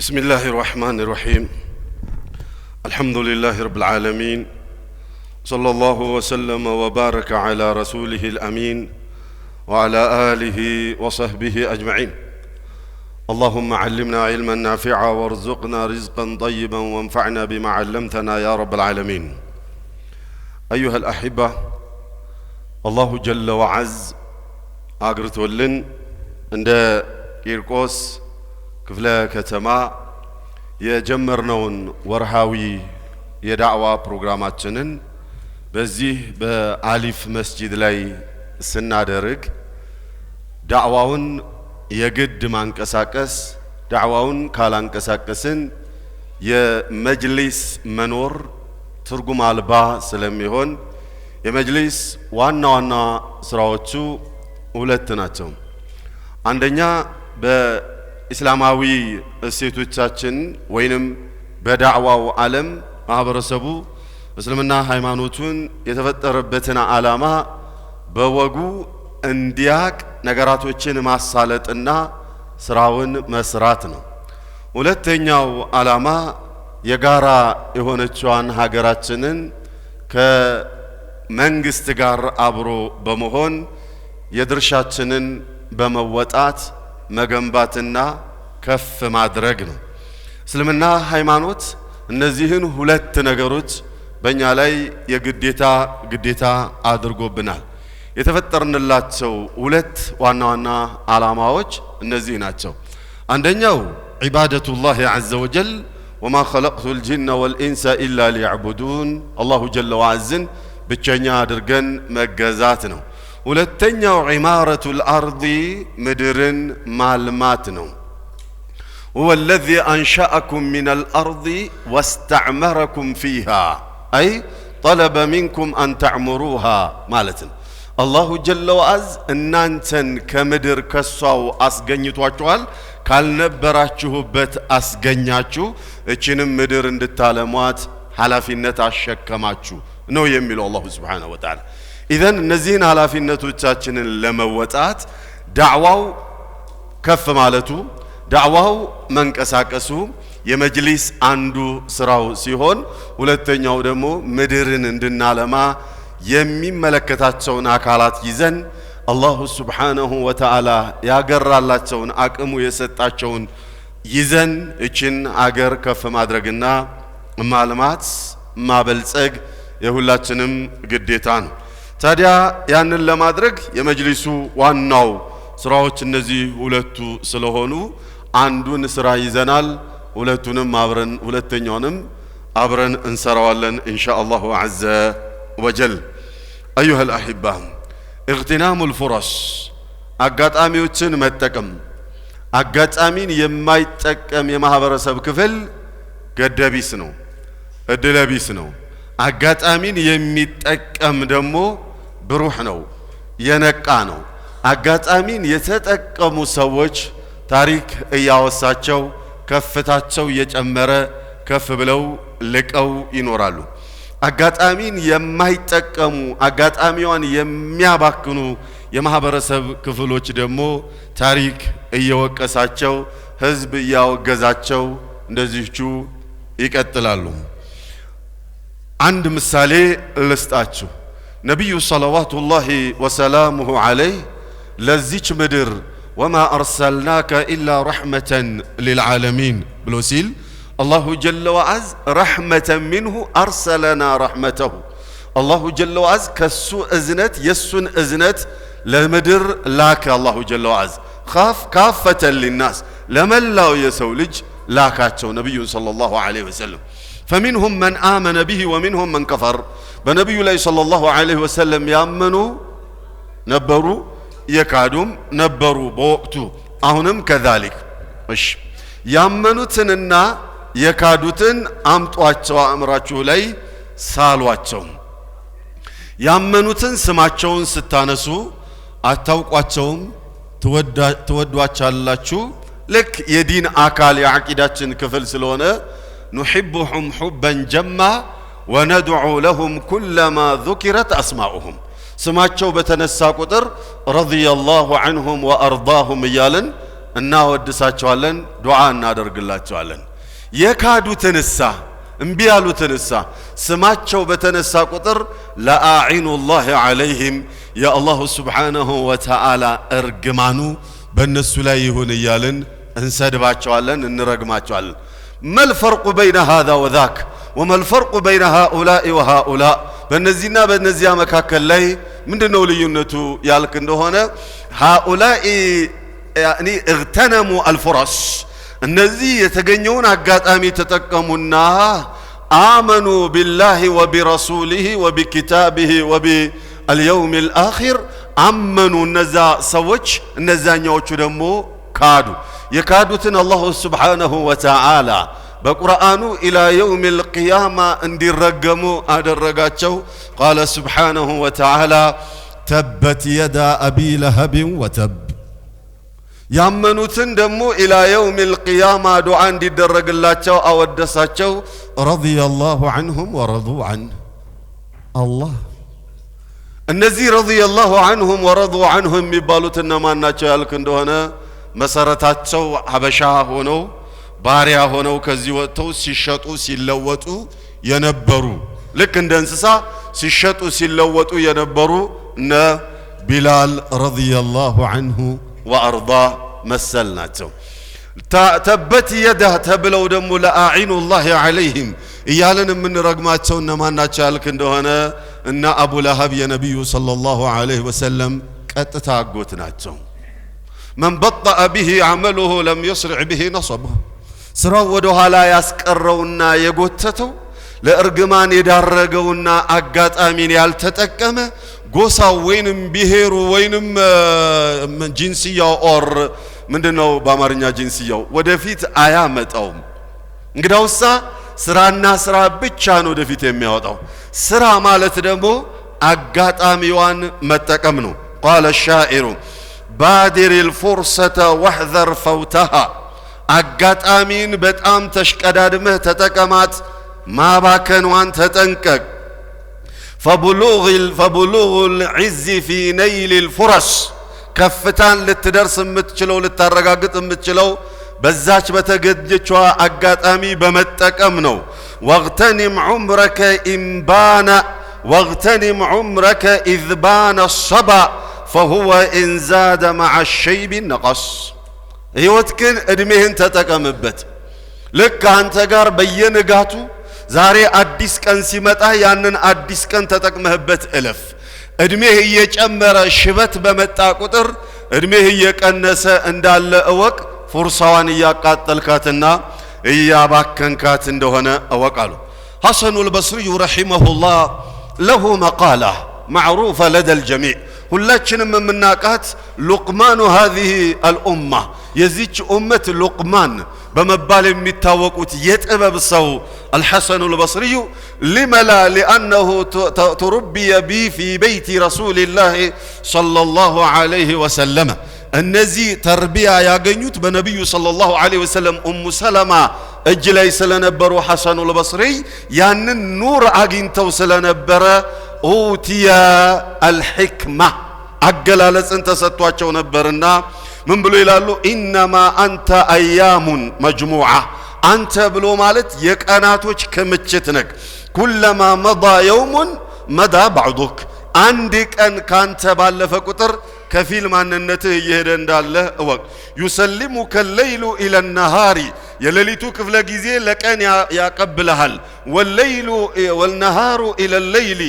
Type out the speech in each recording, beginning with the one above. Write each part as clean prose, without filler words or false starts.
بسم الله الرحمن الرحيم الحمد لله رب العالمين صلى الله وسلم وبارك على رسوله الأمين وعلى آله وصحبه أجمعين اللهم علمنا علما نافعا وارزقنا رزقا طيبا وانفعنا بما علمتنا يا رب العالمين أيها الأحبة الله جل وعز أقرتولن عند كيركوس ክፍለ ከተማ የጀመርነውን ወርሃዊ የዳዕዋ ፕሮግራማችንን በዚህ በአሊፍ መስጂድ ላይ ስናደርግ ዳዕዋውን የግድ ማንቀሳቀስ ዳዕዋውን ካላንቀሳቀስን የመጅሊስ መኖር ትርጉም አልባ ስለሚሆን የመጅሊስ ዋና ዋና ስራዎቹ ሁለት ናቸው። አንደኛ በእስላማዊ እሴቶቻችን ወይንም በዳዕዋው ዓለም ማህበረሰቡ እስልምና ሃይማኖቱን የተፈጠረበትን ዓላማ በወጉ እንዲያቅ ነገራቶችን ማሳለጥና ስራውን መስራት ነው። ሁለተኛው ዓላማ የጋራ የሆነችዋን ሀገራችንን ከመንግስት ጋር አብሮ በመሆን የድርሻችንን በመወጣት መገንባትና ከፍ ማድረግ ነው። እስልምና ሃይማኖት እነዚህን ሁለት ነገሮች በእኛ ላይ ግዴታ አድርጎብናል። የተፈጠርንላቸው ሁለት ዋና ዋና ዓላማዎች እነዚህ ናቸው። አንደኛው ዒባደቱላህ ዐዘ ወጀል ወማ ኸለቅቱል ጂነ ወልኢንሰ ኢላ ሊዕቡዱን አላሁ ጀለ ወዐዝን ብቸኛ አድርገን መገዛት ነው። ሁለተኛው ዒማረቱል አርዲ ምድርን ማልማት ነው። ሁወ አለዚ አንሸአኩም ሚነል አርዲ ወስተዕመረኩም ፊሃ አይ ጠለበ ሚንኩም አን ተዕሙሩሃ ማለት ነው። አላሁ ጀለ ወዐዝ እናንተን ከምድር ከሷው አስገኝቷችኋል፣ ካልነበራችሁበት አስገኛችሁ፣ እችንም ምድር እንድታለሟት ኃላፊነት አሸከማችሁ ነው የሚለው አላሁ ሱብሓነሁ ወተዓላ። ኢዘን እነዚህን ኃላፊነቶቻችንን ለመወጣት ዳዕዋው ከፍ ማለቱ ዳዕዋው መንቀሳቀሱ የመጅሊስ አንዱ ስራው ሲሆን ሁለተኛው ደግሞ ምድርን እንድናለማ የሚመለከታቸውን አካላት ይዘን አላሁ ሱብሓነሁ ወተዓላ ያገራላቸውን አቅሙ የሰጣቸውን ይዘን እችን አገር ከፍ ማድረግና ማልማት ማበልጸግ የሁላችንም ግዴታ ነው። ታዲያ ያንን ለማድረግ የመጅሊሱ ዋናው ስራዎች እነዚህ ሁለቱ ስለሆኑ አንዱን ስራ ይዘናል፣ ሁለተኛውንም አብረን እንሰራዋለን ኢንሻአላሁ ዐዘ ወጀል። አዩሃ አልአሂባ እግትናሙል ፉረስ አጋጣሚዎችን መጠቀም። አጋጣሚን የማይጠቀም የማህበረሰብ ክፍል ገደቢስ ነው፣ እድለቢስ ነው። አጋጣሚን የሚጠቀም ደግሞ ብሩህ ነው፣ የነቃ ነው። አጋጣሚን የተጠቀሙ ሰዎች ታሪክ እያወሳቸው ከፍታቸው እየጨመረ ከፍ ብለው ልቀው ይኖራሉ። አጋጣሚን የማይጠቀሙ አጋጣሚዋን የሚያባክኑ የማህበረሰብ ክፍሎች ደግሞ ታሪክ እየወቀሳቸው ህዝብ እያወገዛቸው እንደዚህቹ ይቀጥላሉ። አንድ ምሳሌ ልስጣችሁ። ነቢዩ ሰለዋቱላሂ ወሰላሙሁ ዐለይህ ለዚች ምድር ወማ አርሰልናከ ኢላ ረሕመተን ሊልዓለሚን ብሎ ሲል አላሁ ጀለ ወዐዝ ረሕመተን ሚንሁ አርሰለና ረሕመተሁ አላሁ ጀለ ወዐዝ ከሱ እዝነት የሱን እዝነት ለምድር ላከ። አላሁ ጀለ ወዐዝ ካፈተን ሊናስ ለመላው የሰው ልጅ ላካቸው ነቢዩን ሰለላሁ ዐለይሂ ወሰለም። فمنهم من آمن به ومنهم من كفر بنبي الله صلى الله عليه وسلم يامنوا نبروا يكادوا نبروا بوقتو أهنم كذلك مش يامنوتننا يكادوتن أمطواتشوا أمراتشو لي سالواتشو يامنوتن سماتشون ستانسو أتوقواتشوم تودواتشالاتشو لك يدين آكال يعقيداتشن كفل سلونة نحبهم حبا جما وندعو لهم كلما ذكرت أسماؤهم سماتشو بتنسا قدر رضي الله عنهم وأرضاهم يالن እናወድሳቸዋለን ዱዓ እናደርግላቸዋለን የካዱትንሳ እምቢ ያሉትንሳ ስማቸው በተነሳ ቁጥር ለአዒኑላህ ዐለይሂም የአላህ ሱብሓነሁ ወተዓላ እርግማኑ በእነሱ ላይ ይሁን እያልን እንሰድባቸዋለን እንረግማቸዋለን መልፈርቁ በይነ ሃዛ ወዛክ ወመልፈርቁ በይነ ሃኡላኢ ወሃኡላእ በእነዚህና በእነዚያ መካከል ላይ ምንድነው ልዩነቱ ያልክ እንደሆነ ሃኡላኢ ያኒ እግተነሙ አልፉረስ እነዚህ የተገኘውን አጋጣሚ ተጠቀሙና አመኑ ቢላሂ ወቢረሱሊሂ ወቢኪታቢሂ ወቢልየውም አልአኺር አመኑ እነዛ ሰዎች እነዛኛዎቹ ደግሞ ካዱ የካዱትን አላህ ሱብሓነሁ ወተዓላ በቁርአኑ ኢላ የውም አልቂያማ እንዲረገሙ አደረጋቸው ቃለ ሱብሓነሁ ወተዓላ ተበት የዳ አቢ ለሀብ ወተብ ያመኑትን ደግሞ ኢላ የውም አልቂያማ ዱዓ እንዲደረግላቸው አወደሳቸው ረዲየላሁ ዐንሁም ወረዱ ዐንሁ አላህ እነዚህ ረዲየላሁ ዐንሁም ወረዱ ዐንሁ የሚባሉት እነማን ናቸው ያልክ እንደሆነ መሰረታቸው ሀበሻ ሆነው ባሪያ ሆነው ከዚህ ወጥተው ሲሸጡ ሲለወጡ የነበሩ ልክ እንደ እንስሳ ሲሸጡ ሲለወጡ የነበሩ እነ ቢላል ረዲየላሁ ዐንሁ ወአርዳ መሰል ናቸው ተበት የደህ ተብለው ደግሞ ለአዒኑላህ ዐለይሂም እያለን የምንረግማቸው እነማን ናቸው ያልክ እንደሆነ እነ አቡ ለሀብ የነቢዩ ሰለላሁ ዐለይሂ ወሰለም ቀጥታ አጎት ናቸው من بطأ به عمله لم يسرع به نصبه ስራው ወደ ኋላ ያስቀረውና የጎተተው ለእርግማን የዳረገውና አጋጣሚን ያልተጠቀመ ጎሳው ወይንም ብሄሩ ወይንም ጂንሲያው ኦር ምንድነው በአማርኛ ጂንሲያው ወደፊት አያመጣውም እንግዳውሳ ስራና ስራ ብቻ ነው ወደፊት የሚያወጣው ስራ ማለት ደግሞ አጋጣሚዋን መጠቀም ነው قال الشاعر بادر الفرصة واحذر فوتها አጋጣሚን በጣም ተሽቀዳድመህ ተጠቀማት ማባከንዋን ተጠንቀቅ فبلوغ العز في نيل الفرص ከፍታን ልትደርስ የምትችለው ልታረጋግጥ የምትችለው በዛች በተገኘችዋ አጋጣሚ በመጠቀም ነው واغتنم عمرك إذ بان الصبا فهو إن زاد مع الشيب نقص ህይወትክን እድሜህን ተጠቀምበት ልክ አንተ ጋር በየንጋቱ ዛሬ አዲስ ቀን ሲመጣ ያንን አዲስ ቀን ተጠቅመህበት እለፍ እድሜህ እየጨመረ ሽበት በመጣ ቁጥር እድሜህ እየቀነሰ እንዳለ እወቅ ፍርሳዋን እያቃጠልካትና እያባከንካት እንደሆነ እወቃሉ ሐሰኑ አልበስሪ ረሂመሁላህ له مقالة معروفة لدى الجميع ሁላችንም የምናቃት ሉቅማኑ هذه الأمة የዚች ኡመት ሉቅማን በመባል የሚታወቁት የጥበብ ሰው الحسن البصري لما لا لأنه تربي بي في بيت رسول الله صلى الله عليه وسلم እነዚህ ተርቢያ ያገኙት በነብዩ ሰለላሁ ዐለይሂ ወሰለም ኡሙ ሰለማ እጅ ላይ ስለነበሩ ሐሰኑ አልበስሪ ያንን ኑር አግኝተው ስለነበረ ኡቲያ አልሂክማ አገላለጽን ተሰጥቷቸው ነበርና ምን ብሎ ይላሉ ኢንማ አንተ አያሙን መጅሙዓ አንተ ብሎ ማለት የቀናቶች ክምችት ነክ ኩለማ መዳ የውሙን መዳ ባዕዱክ አንድ ቀን ካንተ ባለፈ ቁጥር ከፊል ማንነትህ እየሄደ እንዳለ እወቅ يسلمك الليل إلى النهار የሌሊቱ ክፍለ ጊዜ ለቀን ያቀብልሃል والليل والنهار إلى الليل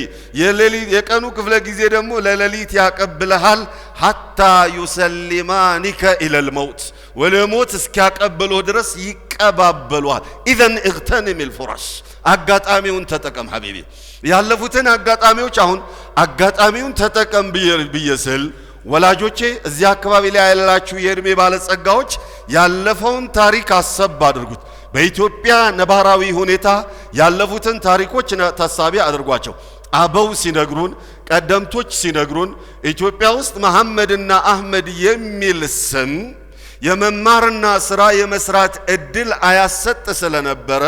የቀኑ ክፍለ ጊዜ ደግሞ ለሌሊት ያቀብልሃል حتى يسلمانك إلى الموت ወለሞት እስኪያቀብሉ ድረስ ይቀባበሉሃል إذن اغتنم الفرص አጋጣሚውን ተጠቀም ሐቢቢ ያለፉትን አጋጣሚዎች አሁን አጋጣሚውን ተጠቀም ብየስል ወላጆቼ እዚያ አካባቢ ላይ ያላችሁ የእድሜ ባለጸጋዎች ያለፈውን ታሪክ አሰብ አድርጉት በኢትዮጵያ ነባራዊ ሁኔታ ያለፉትን ታሪኮች ተሳቢ አድርጓቸው አበው ሲነግሩን ቀደምቶች ሲነግሩን ኢትዮጵያ ውስጥ መሐመድና አህመድ የሚል ስም የመማርና ስራ የመስራት እድል አያሰጥ ስለነበረ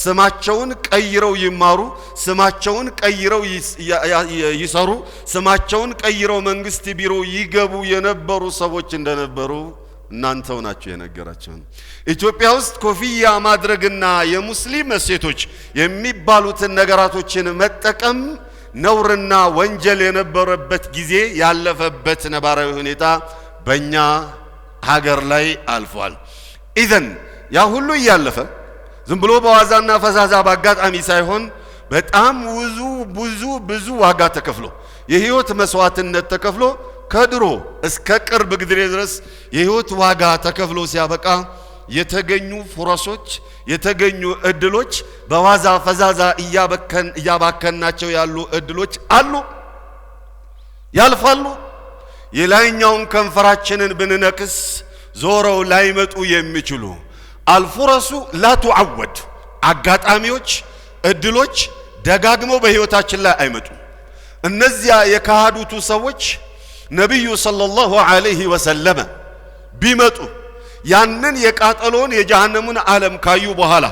ስማቸውን ቀይረው ይማሩ ስማቸውን ቀይረው ይሰሩ ስማቸውን ቀይረው መንግስት ቢሮ ይገቡ የነበሩ ሰዎች እንደነበሩ እናንተው ናችሁ የነገራችሁ ኢትዮጵያ ውስጥ ኮፍያ ማድረግና የሙስሊም ሴቶች የሚባሉትን ነገራቶችን መጠቀም ነውርና ወንጀል የነበረበት ጊዜ ያለፈበት ነባራዊ ሁኔታ በእኛ ሀገር ላይ አልፏል ኢዘን ያ ሁሉ ያለፈ ዝም ብሎ በዋዛና ፈዛዛ ባጋጣሚ ሳይሆን በጣም ብዙ ዋጋ ተከፍሎ የህይወት መስዋዕትነት ተከፍሎ ከድሮ እስከ ቅርብ ጊዜ ድረስ የህይወት ዋጋ ተከፍሎ ሲያበቃ የተገኙ ፍረሶች የተገኙ እድሎች በዋዛ ፈዛዛ እያባከናቸው ያሉ እድሎች አሉ ያልፋሉ የላይኛውን ከንፈራችንን ብንነክስ ዞረው ላይመጡ የሚችሉ አልፍረሱ ላ ተዓወድ አጋጣሚዎች እድሎች ደጋግመው በህይወታችን ላይ አይመጡ እነዚያ የካዱቱ ሰዎች ነብዩ ሰለላሁ ዐለይሂ ወሰለም ቢመጡ ያንን የቃጠሎን የጀሃነሙን ዓለም ካዩ በኋላ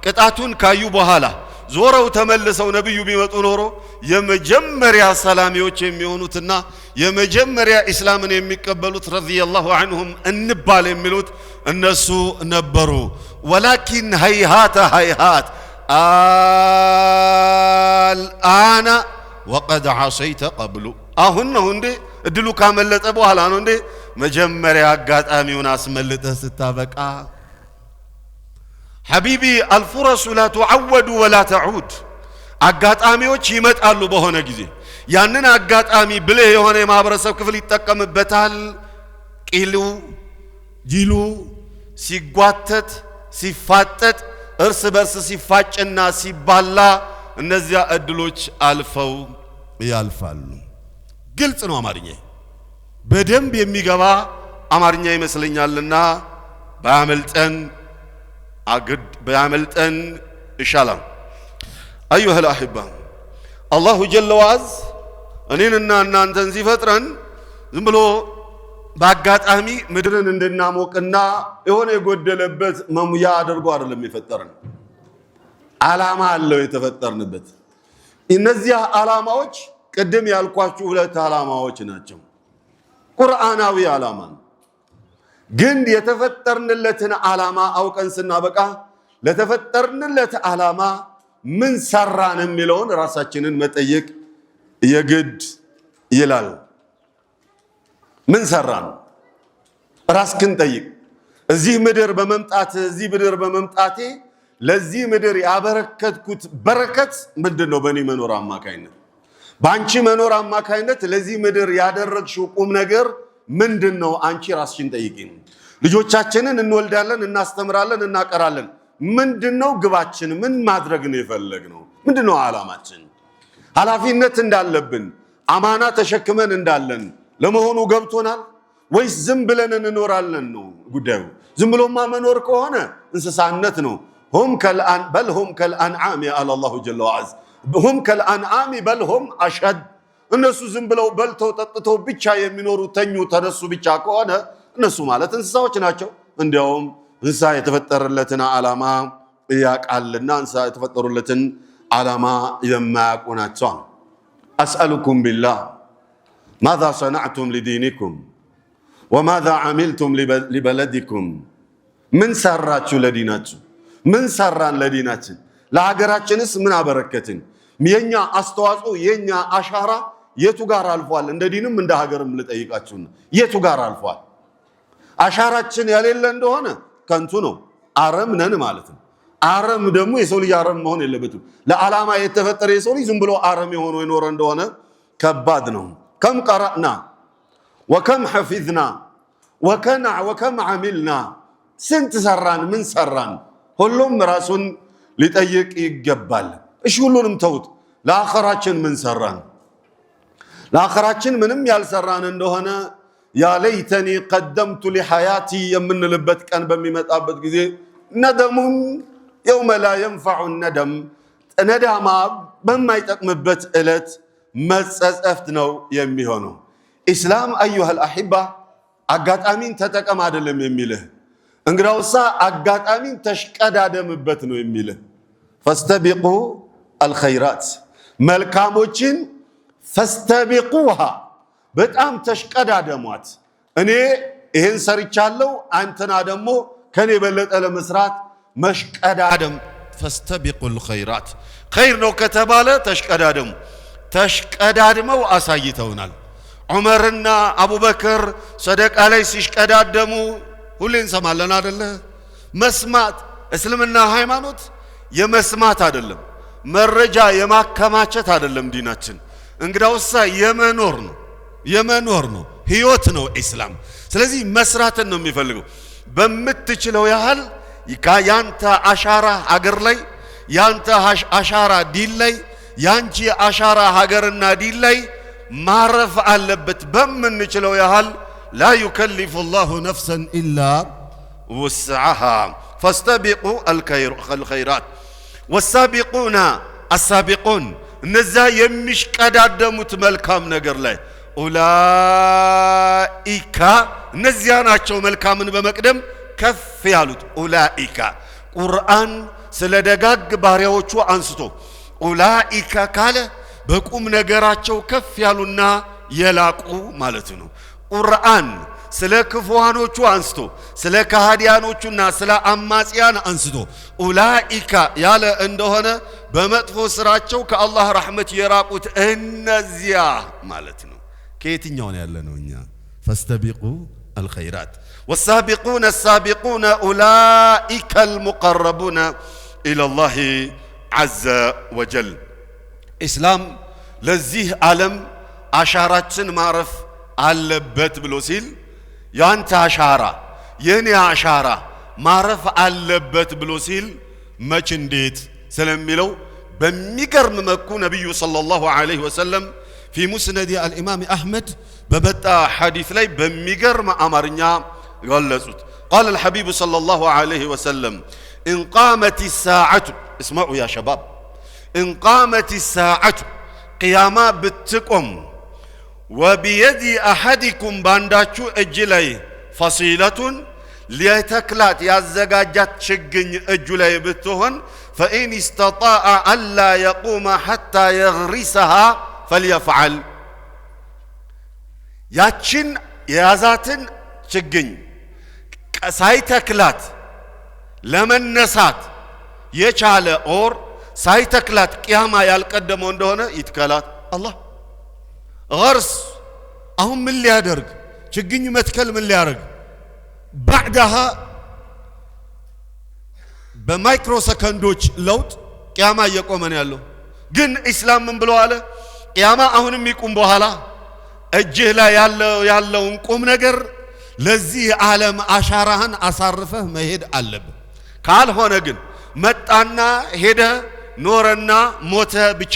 ቅጣቱን ካዩ በኋላ ዞረው ተመልሰው ነብዩ ቢመጡ ኖሮ የመጀመሪያ ሰላሚዎች የሚሆኑትና የመጀመሪያ እስላምን የሚቀበሉት ረዲየላሁ ዐንሁም እንባል የሚሉት እነሱ ነበሩ ወላኪን hayhat الآن وقد عصيت قبل አሁን ነው እንዴ እድሉ ካመለጠ በኋላ ነው እንዴ መጀመሪያ አጋጣሚውን አስመልጠህ ስታበቃ ሐቢቢ الفرص لا تعود ولا تعود አጋጣሚዎች ይመጣሉ በሆነ ጊዜ ያንን አጋጣሚ ብለህ የሆነ የማህበረሰብ ክፍል ይጠቀምበታል ቂሉ ጂሉ ሲጓተት ሲፋጠጥ እርስ በርስ ሲፋጭና ሲባላ እነዚያ እድሎች አልፈው ያልፋሉ ግልጽ ነው አማርኛ በደንብ የሚገባ አማርኛ ይመስለኛልና ባያመልጠን ኢንሻአላህ أيها الأحبة الله جل وعز እኔንና እናንተን ሲፈጥረን ዝም ብሎ ባጋጣሚ ምድርን እንድናሞቅና የሆነ የጎደለበት መሙያ አድርጎ አይደለም የፈጠረን ዓላማ አለው የተፈጠርንበት እነዚያ ዓላማዎች ቀደም ያልኳችሁ ሁለት ዓላማዎች ናቸው ቁርአናዊ ዓላማ ግን የተፈጠርንለትን ዓላማ አውቀን ስናበቃ ለተፈጠርንለት ዓላማ ምን ሰራን የሚለውን ራሳችንን መጠየቅ የግድ ይላል ምን ሰራን ራስክን ጠይቅ እዚህ ምድር በመምጣቴ ለዚህ ምድር ያበረከትኩት በረከት ምንድነው በእኔ መኖር አማካይነት ባንቺ መኖር አማካይነት ለዚህ ምድር ያደረግሽው ቁም ነገር ምንድነው አንቺ ራስሽን ጠይቂ ልጆቻችንን እንወልዳለን እናስተምራለን እናቀራለን ምንድነው ግባችን ምን ማድረግ ነው የፈለግነው ምንድነው ዓላማችን ኃላፊነት እንዳለብን አማና ተሸክመን እንዳለን ለመሆኑ ገብቶናል ወይስ ዝም ብለን እንኖራለን ነው ጉዳዩ ዝም ብሎማ መኖር ከሆነ እንስሳነት ነው هم كالأنعام على الله جل وعز هم كالأنعام بل هم أشد እነሱ ዝም ብለው በልተው ጠጥተው ብቻ የሚኖሩ ተኙ ተነሱ ብቻ ከሆነ እነሱ ማለት እንስሳዎች ናቸው እንዲያውም እንስሳ የተፈጠረለትን ዓላማ ያቃልና እንስሳ የተፈጠሩለትን ዓላማ የማያውቁ ናቸው أسألكم بالله ماذا صنعتم لدينكم وماذا عملتم لبلدكم من سراتشو لديناتشو من سران لديناتشو ለሀገራችንስ ምን አበረከትን የኛ አስተዋጽኦ የኛ አሻራ የቱ ጋር አልፏል እንደ ዲንም እንደ ሀገርም ልጠይቃችሁ የቱ ጋር አልፏል አሻራችን ያሌለ እንደሆነ ከንቱ ነው አረም ነን ማለት ነው አረም ደግሞ የሰው ልጅ አረም መሆን የለበትም ለዓላማ የተፈጠረ የሰው ልጅ ዝም ብሎ አረም የሆነ ይኖር እንደሆነ ከባድ ነው كم قرأنا وكم حفظنا وكم عملنا ስንት ሰራን ምን ሰራን ሁሉም ራሱን ሊጠይቅ ይገባል እሺ ሁሉንም ተውት ለአኺራችን ምን ሰራን ለአኺራችን ምንም ያልሰራን እንደሆነ ያ ለይተኒ قدمت لحياتي የምንልበት ቀን በሚመጣበት ጊዜ ندم يوم لا ينفع الندم ندማ በማይጠቅምበት እለት መጸጸፍት ነው የሚሆነው ኢስላም ايها الاحبه አጋጣሚን ተጠቀም አይደለም የሚልህ እንግዳውሳ አጋጣሚን ተሽቀዳደምበት ነው የሚልህ فاستبقوا الخيرات መልካሞችን فاستبقوها በጣም ተሽቀዳደሟት እኔ ይሄን ሰርቻለሁ አንተና ደግሞ ከኔ በለጠ ለመስራት መሽቀዳደም فاستبقوا الخيرات خير ነው ከተባለ ተሽቀዳደሙ ተሽቀዳድመው አሳይተውናል ዑመርና አቡበከር ሰደቃ ላይ ሲሽቀዳደሙ ሁሌ እንሰማለን አይደለ መስማት እስልምና ሃይማኖት የመስማት አይደለም መረጃ የማከማቸት አይደለም ዲናችን እንግዳውሳ የመኖር ነው ህይወት ነው ኢስላም ስለዚህ መስራትን ነው የሚፈልገው በመትችለው ያህል ያንተ አሻራ አገር ላይ ያንተ አሻራ ዲን ላይ ያንቺ አሻራ ሀገርና ዲን ላይ ማረፍ አለበት በመንችለው ያህል لا يكلف الله نفسا إلا وسعها فاستبقوا الخيرات والسابقون السابقون نزا የሚሽቀዳደሙት መልካም ነገር ላይ ኡላኢካ ነዚያናቸው መልካምን በመቅደም ከፍ ያሉት ኡላኢካ ቁርአን ስለ ደጋግ ባሪያዎቹ አንስቶ ኡላኢካ ካለ በቁም ነገራቸው ከፍ ያሉና የላቁ ማለት ነው ቁርአን ስለ ክፉዋኖቹ አንስቶ ስለ ከሃዲያኖቹና ስለ አማጺያን አንስቶ ኡላኢካ ያለ እንደሆነ በመጥፎ ስራቸው ከአላህ ረህመት የራቁት እነዚያ ማለት ነው ከየትኛው ነው ያለነው እኛ فاستبقوا الخيرات والسابقون السابقون أولئك المقربون إلى الله عز وجل إسلام لذيه عالم عشاراتن معرف አለበት ብሎ ሲል ያንተ አሻራ የኔ አሻራ ማረፍ አለበት ብሎ ሲል መች እንዴት ስለሚለው በሚገርም መልኩ ነብዩ ሰለላሁ ዐለይሂ ወሰለም في مسند الامام احمد بمطا حديث ላይ በሚገርም አማርኛ ገለጹት قال الحبيب صلى الله عليه وسلم ان قامت الساعه اسمعوا يا شباب ان قامت الساعه قيامه بتقوم وبيد احدكم بانداچو اجلاي فصيله ليتكلات يازغاجات ችግኝ እጁ ላይ ብትሆን فان استطاع الا يقوم حتى يغرسها فليفعل ያችን የያዛትን ችግኝ ሳይተክላት ለመነሳት የቻለ ኦር ሳይተክላት ቂያማ ያልቀደመው እንደሆነ ይትከላት አላህ غرس አሁን ምን ሊያደርግ ችግኝ መትከል ምን ሊያደርግ بعدها በማይክሮ ሰከንዶች ለውጥ ቂያማ እየቆመ ነው ያለው ግን እስላም ምን ብሎ አለ ቂያማ አሁንም ይቆም በኋላ እጅህ ላይ ያለውን ቁም ነገር ለዚህ ዓለም አሻራህን አሳርፈህ መሄድ አለብህ ካልሆነ ግን መጣና ሄደ ኖረና ሞተ ብቻ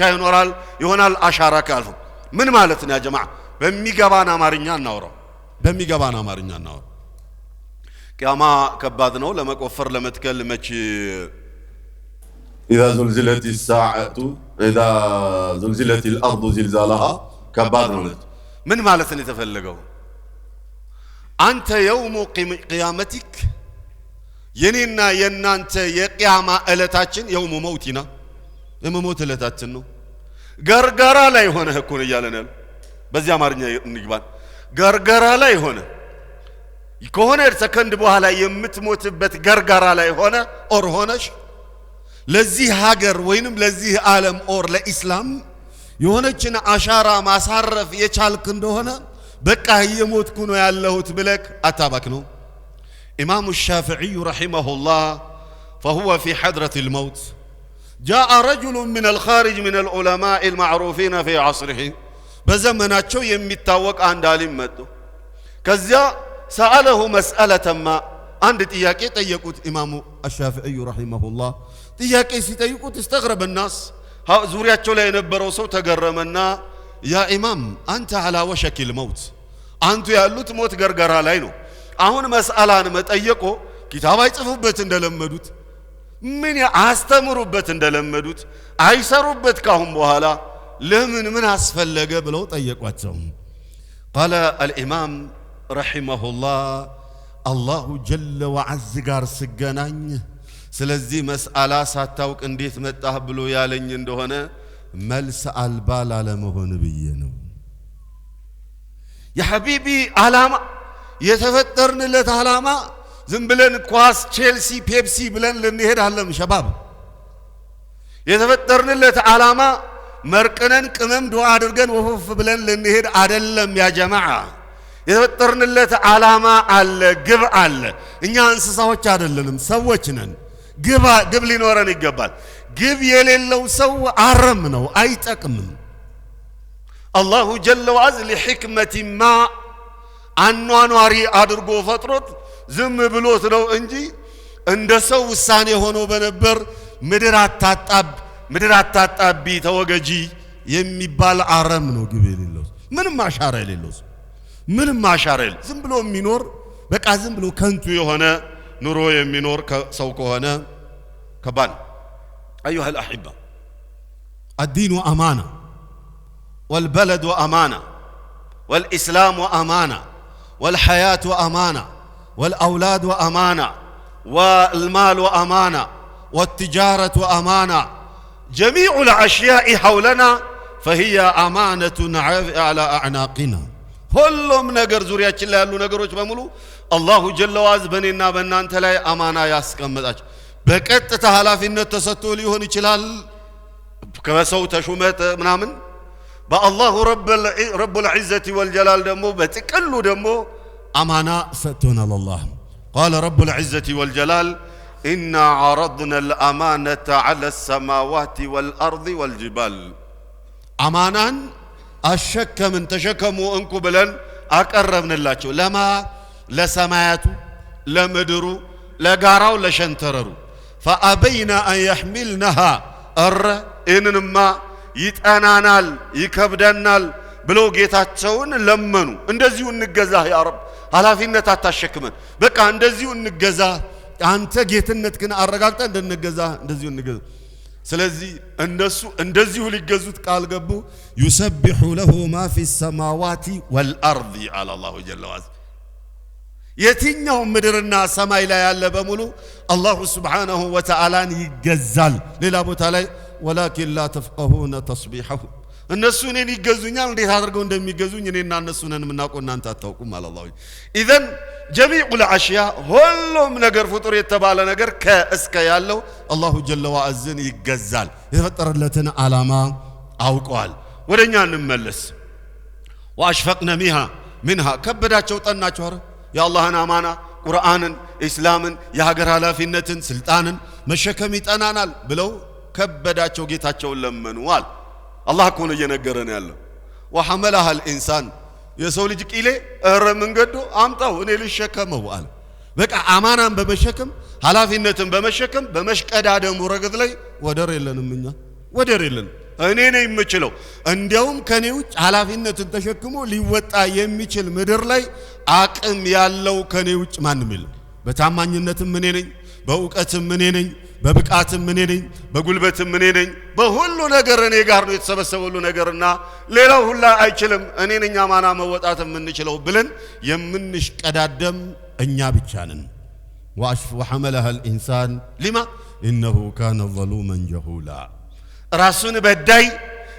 ይሆናል አሻራ ካልሆነ ምን ማለት ነው ያ ጀማዓ በሚገባን አማርኛ እናወራው ቂያማ ከባድ ነው ለመቆፈር ለመትከል መች إذا زلزلت الساعة إذا زلزلت الأرض زلزالها ከባድ ነው ምን ማለት ነው የተፈለገው አንተ يوم قيامتك የኔና የናንተ የቂያማ እለታችን يوم موتنا የመሞት እለታችን ነው ገርገራ ላይ ሆነ እኮ ነው ያለናል በዚህ አማርኛ እንግባን ገርገራ ላይ ሆነ ከሆነ ሰከንድ በኋላ የምትሞትበት ገርገራ ላይ ሆነ ኦር ሆነሽ ለዚህ ሀገር ወይንም ለዚህ ዓለም ኦር ለኢስላም የሆነችን አሻራ ማሳረፍ የቻልክ እንደሆነ በቃ የሞትኩ ነው ያለሁት ብለክ አታባክ ነው ኢማሙ الشافعي رحمه الله فهو في حضرة الموت جاء رجل من الخارج من العلماء المعروفين في عصره بزمناچو የሚታወቅ አንድ ዓሊም መጡ ከዚያ سأله مسألة ما عند ጥያቄ ጠየቁት ኢማሙ الشافعي رحمه الله ጥያቄ ሲጠይቁት استغرب الناس ዙሪያቸው ላይ የነበረው ሰው ተገረመና ያ ኢማም አንተ على وشك الموت አንቱ ያሉት ሞት ገርገራ ላይ ነው አሁን መስአላን መጠየቆ ኪታብ አይጽፉበት እንደለመዱት ምን ያስተምሩበት እንደለመዱት አይሰሩበት ካሁን በኋላ ለምን ምን አስፈለገ ብለው ጠየቋቸው قال الامام رحمه الله الله جل وعز ጋር ስገናኝ ስለዚህ መስአላ ሳታውቅ እንዴት መጣህ ብሎ ያለኝ እንደሆነ መልስ አልባል አለመሆን ብዬ ነው ያ ሐቢቢ አላማ የተፈጠርንለት ዓላማ ዝም ብለን ኳስ ቼልሲ ፔፕሲ ብለን ልንሄድ አለም ሸባብ የተፈጠርንለት ዓላማ መርቀነን ቅመም ዱዓ አድርገን ወፈፍ ብለን ልንሄድ አይደለም ያ ጀማዓ የተፈጠርንለት ዓላማ አለ ግብ አለ እኛ እንስሳዎች አይደለንም ሰዎች ነን ግብ ሊኖረን ይገባል ግብ የሌለው ሰው አረም ነው አይጠቅምም አላሁ ጀለ ወዐዝ ለሕክመት ማ አኗኗሪ አድርጎ ፈጥሮት ዝም ብሎት ነው እንጂ እንደ ሰው ውሳኔ ሆኖ በነበር ምድር አታጣቢ ተወገጂ የሚባል አረም ነው ግብ የሌለው ምንም አሻራ የሌለው ምንም አሻራ ዝም ብሎ የሚኖር በቃ ዝም ብሎ ከንቱ የሆነ ኑሮ የሚኖር ሰው ከሆነ ከባን أيها الأحبة الدين أمانة والبلد أمانة والإسلام أمانة والحياة أمانة والأولاد أمانة والمال أمانة والتجارة أمانة جميع الأشياء حولنا فهي أمانة على أعناقنا ሁሉም ነገር ዙሪያችን ላይ ያሉ ነገሮች በሙሉ አላሁ ጀለ ወዐዝ በእኔና በእናንተ ላይ አማና ያስቀመጣቸው በቀጥታ ኃላፊነት ተሰጥቶ ሊሆን ይችላል ከሰው ተሹመት ምናምን በአላሁ ረቡል ዒዘቲ ወልጀላል ደግሞ በጥቅሉ ደግሞ አማና ሰጥቶናል አላህ قال رب العزة والجلال إنا عرضنا الأمانة على السماوات والأرض والجبال أمانان አሸከምን ተሸከሙ እንኩ ብለን አቀረብንላቸው ለማ ለሰማያቱ ለምድሩ ለጋራው ለሸንተረሩ فأبينا أن يحملنها إنما يتأنانال يكبدنال ብለው ጌታቸውን ለመኑ እንደዚሁ እንገዛ ያ ረብ ኃላፊነት አታሸክመን በቃ እንደዚሁ እንገዛ አንተ ጌትነትህን አረጋግጠ እንደነገዛ እንደዚሁ እንገዛ ስለዚህ እነሱ እንደዚሁ ሊገዙት ቃል ገቡ يسبح له ما في السماوات والأرض على الله جل وعلا የትኛው ምድርና ሰማይ ላይ ያለ በሙሉ አላሁ Subhanahu Wa Ta'ala ይገዛል ሌላ ቦታ ላይ ولكن لا تفقهون تصبيحه እነሱ እኔን ይገዙኛል እንዴት አድርገው እንደሚገዙኝ እኔና እነሱ ነን የምናውቀው እናንተ አታውቁም አለ አላህ ኢዘን جميع الاشياء ሁሉም ነገር ፍጡር የተባለ ነገር ከእስከ ያለው አላሁ ጀለ ወዐዝን ይገዛል የፈጠረለትን ዓላማ አውቀዋል ወደኛ እንመለስ واشفقنا منها ከበዳቸው ጠናቸው አረ يا الله أمانة قرآن إسلام يا هجر ኃላፊነትን ስልጣንን መሸከም ይጠናናል ብለው ከበዳቸው ጌታቸው ለመኑዋል الله እኮ ነው እየነገረን ያለው وحملها الإنسان የሰው ልጅ ቂሌ እረ መንገዶ አምጣው እኔ ልሸከመው አለ በቃ አማናን በመሸከም ኃላፊነትን በመሸከም በመሽቀዳደሙ ረገድ ላይ ወደር የለንም እኛ ወደር የለንም እኔ ነኝ የምችለው እንዲያውም ከኔ ውጭ ኃላፊነትን ተሸክሞ ሊወጣ የሚችል ምድር ላይ አቅም ያለው ከኔ ውጭ ማንም የለም በታማኝነትም እኔ ነኝ በእውቀትም እኔ ነኝ በብቃትም እኔ ነኝ በጉልበትም እኔ ነኝ በሁሉ ነገር እኔ ጋር ነው የተሰበሰበው ሁሉ ነገርና ሌላው ሁሉ አይችልም እኔ ነኝ አማና መወጣት የምንችለው ብለን የምንሽቀዳደም እኛ ብቻ ነን وحملها الإنسان لما إنه كان ظلوما جهولا ራሱን በዳይ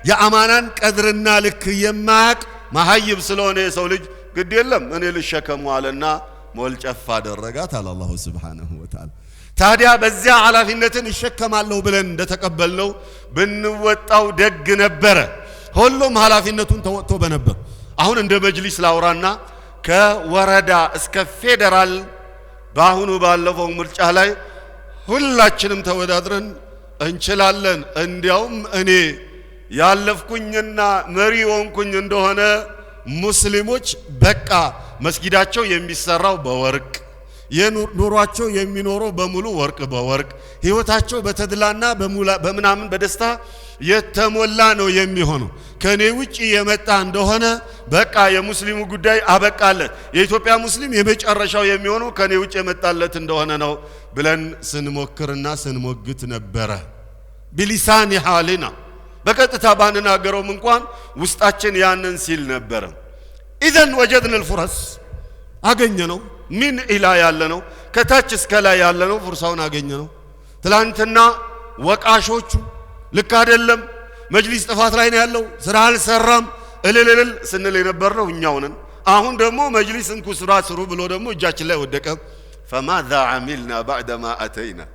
የአማናን ቀድርና ልክ የማያቅ ማሃይብ ስለሆነ የሰው ልጅ ግድ የለም እኔ ልሸከሙ አለና ሞልጨፋ አደረጋት አለ አላሁ Subhanahu Wa Ta'ala ታዲያ በዚያ ኃላፊነትን ይሸከማለሁ ብለን እንደተቀበልነው ብንወጣው ደግ ነበረ ሁሉም ኃላፊነቱን ተወጥቶ በነበር አሁን እንደ መጅሊስ ላውራና ከወረዳ እስከ ፌደራል ባሁኑ ባለፈው ምርጫ ላይ ሁላችንም ተወዳድረን እንችላለን እንዲያውም እኔ ያለፍኩኝና መሪ ወንኩኝ እንደሆነ ሙስሊሞች በቃ መስጊዳቸው የሚሰራው በወርቅ የኑሯቸው የሚኖረው በሙሉ ወርቅ በወርቅ ህይወታቸው በተድላና በመናምን በደስታ የተሞላ ነው የሚሆነው ከኔ ውጪ የመጣ እንደሆነ በቃ የሙስሊሙ ጉዳይ አበቃለት የኢትዮጵያ ሙስሊም የመጨረሻው የሚሆነው ከኔ ውጪ የመጣለት እንደሆነ ነው ብለን ስንሞክርና ስንሞግት ነበር بلسان حالنا በቀጥታ ባንናገረውም እንኳን ውስጣችን ያንን ሲል ነበር اذا وجدنا الفرص አገኘነው ምን ኢላ ያለነው ከታች እስከ ላይ ያለነው ፍርሳውን አገኘነው ትላንትና ወቃሾቹ ልክ አይደለም መጅሊስ ጥፋት ላይ ነው ያለው ስራ አልሰራም እልልል ስንል የነበርነው እኛው ነን አሁን ደግሞ መጅሊስ እንኩ ስራ ስሩ ብሎ ደግሞ እጃችን ላይ ወደቀ فماذا عملنا بعدما اتينا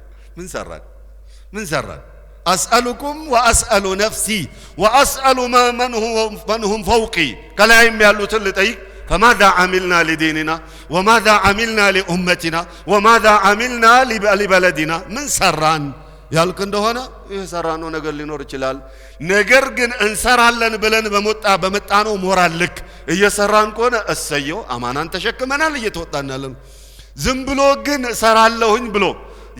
من سران اسالكم واسال نفسي واسال من هم فوقي كلايم ያሉትን ልጠይቅ فماذا عملنا لديننا وماذا عملنا لامتنا وماذا عملنا لبلدنا من سران ያልክ እንደሆነ የሰራነው ነገር ሊኖር ይችላል ነገር ግን እንሰራለን ብለን በመጣነው ሞራል ልክ እየሰራን ከሆነ እሰየው አማናን ተሸክመናል እየተወጣናለን ዝም ብሎ ግን ሰራለሁኝ ብሎ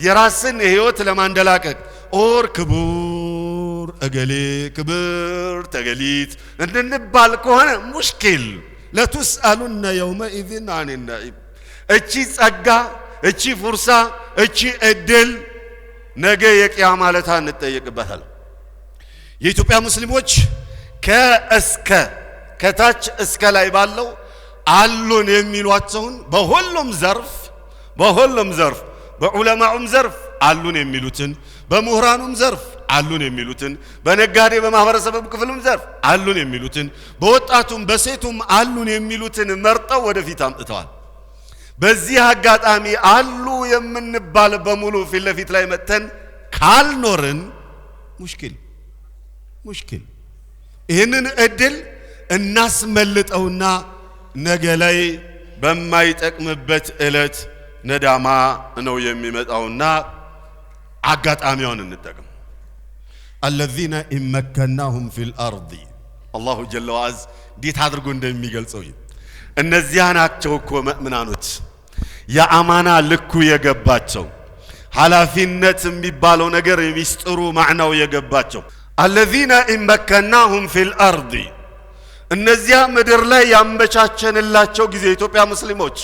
የራስን ህይወት ለማንደላቀቅ ኦር ክቡር እገሌ ክብር ተገሊት እንድንባል ከሆነ ሙሽኪል ለተስአሉነ يومئذ عن النعيم እቺ ጸጋ እቺ ፍርሳ እቺ እድል ነገ የቂያማ ዕለት እንጠየቅበታል የኢትዮጵያ ሙስሊሞች ከታች እስከ ላይ ባለው አሉን የሚሏቸውን በሁሉም ዘርፍ በዑለማውም ዘርፍ አሉን የሚሉትን በምሁራኑም ዘርፍ አሉን የሚሉትን በነጋዴ በማህበረሰብም ክፍልም ዘርፍ አሉን የሚሉትን በወጣቱም በሴቱም አሉን የሚሉትን መርጠው ወደፊት አምጥተዋል በዚህ አጋጣሚ አሉ የምንባል በሙሉ ፊት ለፊት ላይ መተን ካልኖርን ሙሽኪል ይሄንን እድል እናስመልጠውና ነገ ላይ በማይጠቅምበት እለት ነዳማ ነው የሚመጣውና አጋጣሚውን እንጠቀም الذين إن مكناهم في الأرض الله جل وعز ዲት አድርጎ እንደሚገልጸው እነዚያ ናቸው እኮ ሙእሚናኖች ያአማና ልኩ የገባቸው ሐላፊነት የሚባለው ነገር የሚስጥሩ ማዕናው የገባቸው الذين إن مكناهم في الأرض እነዚያ ምድር ላይ ያመቻቸንላቸው ጊዜ ኢትዮጵያ ሙስሊሞች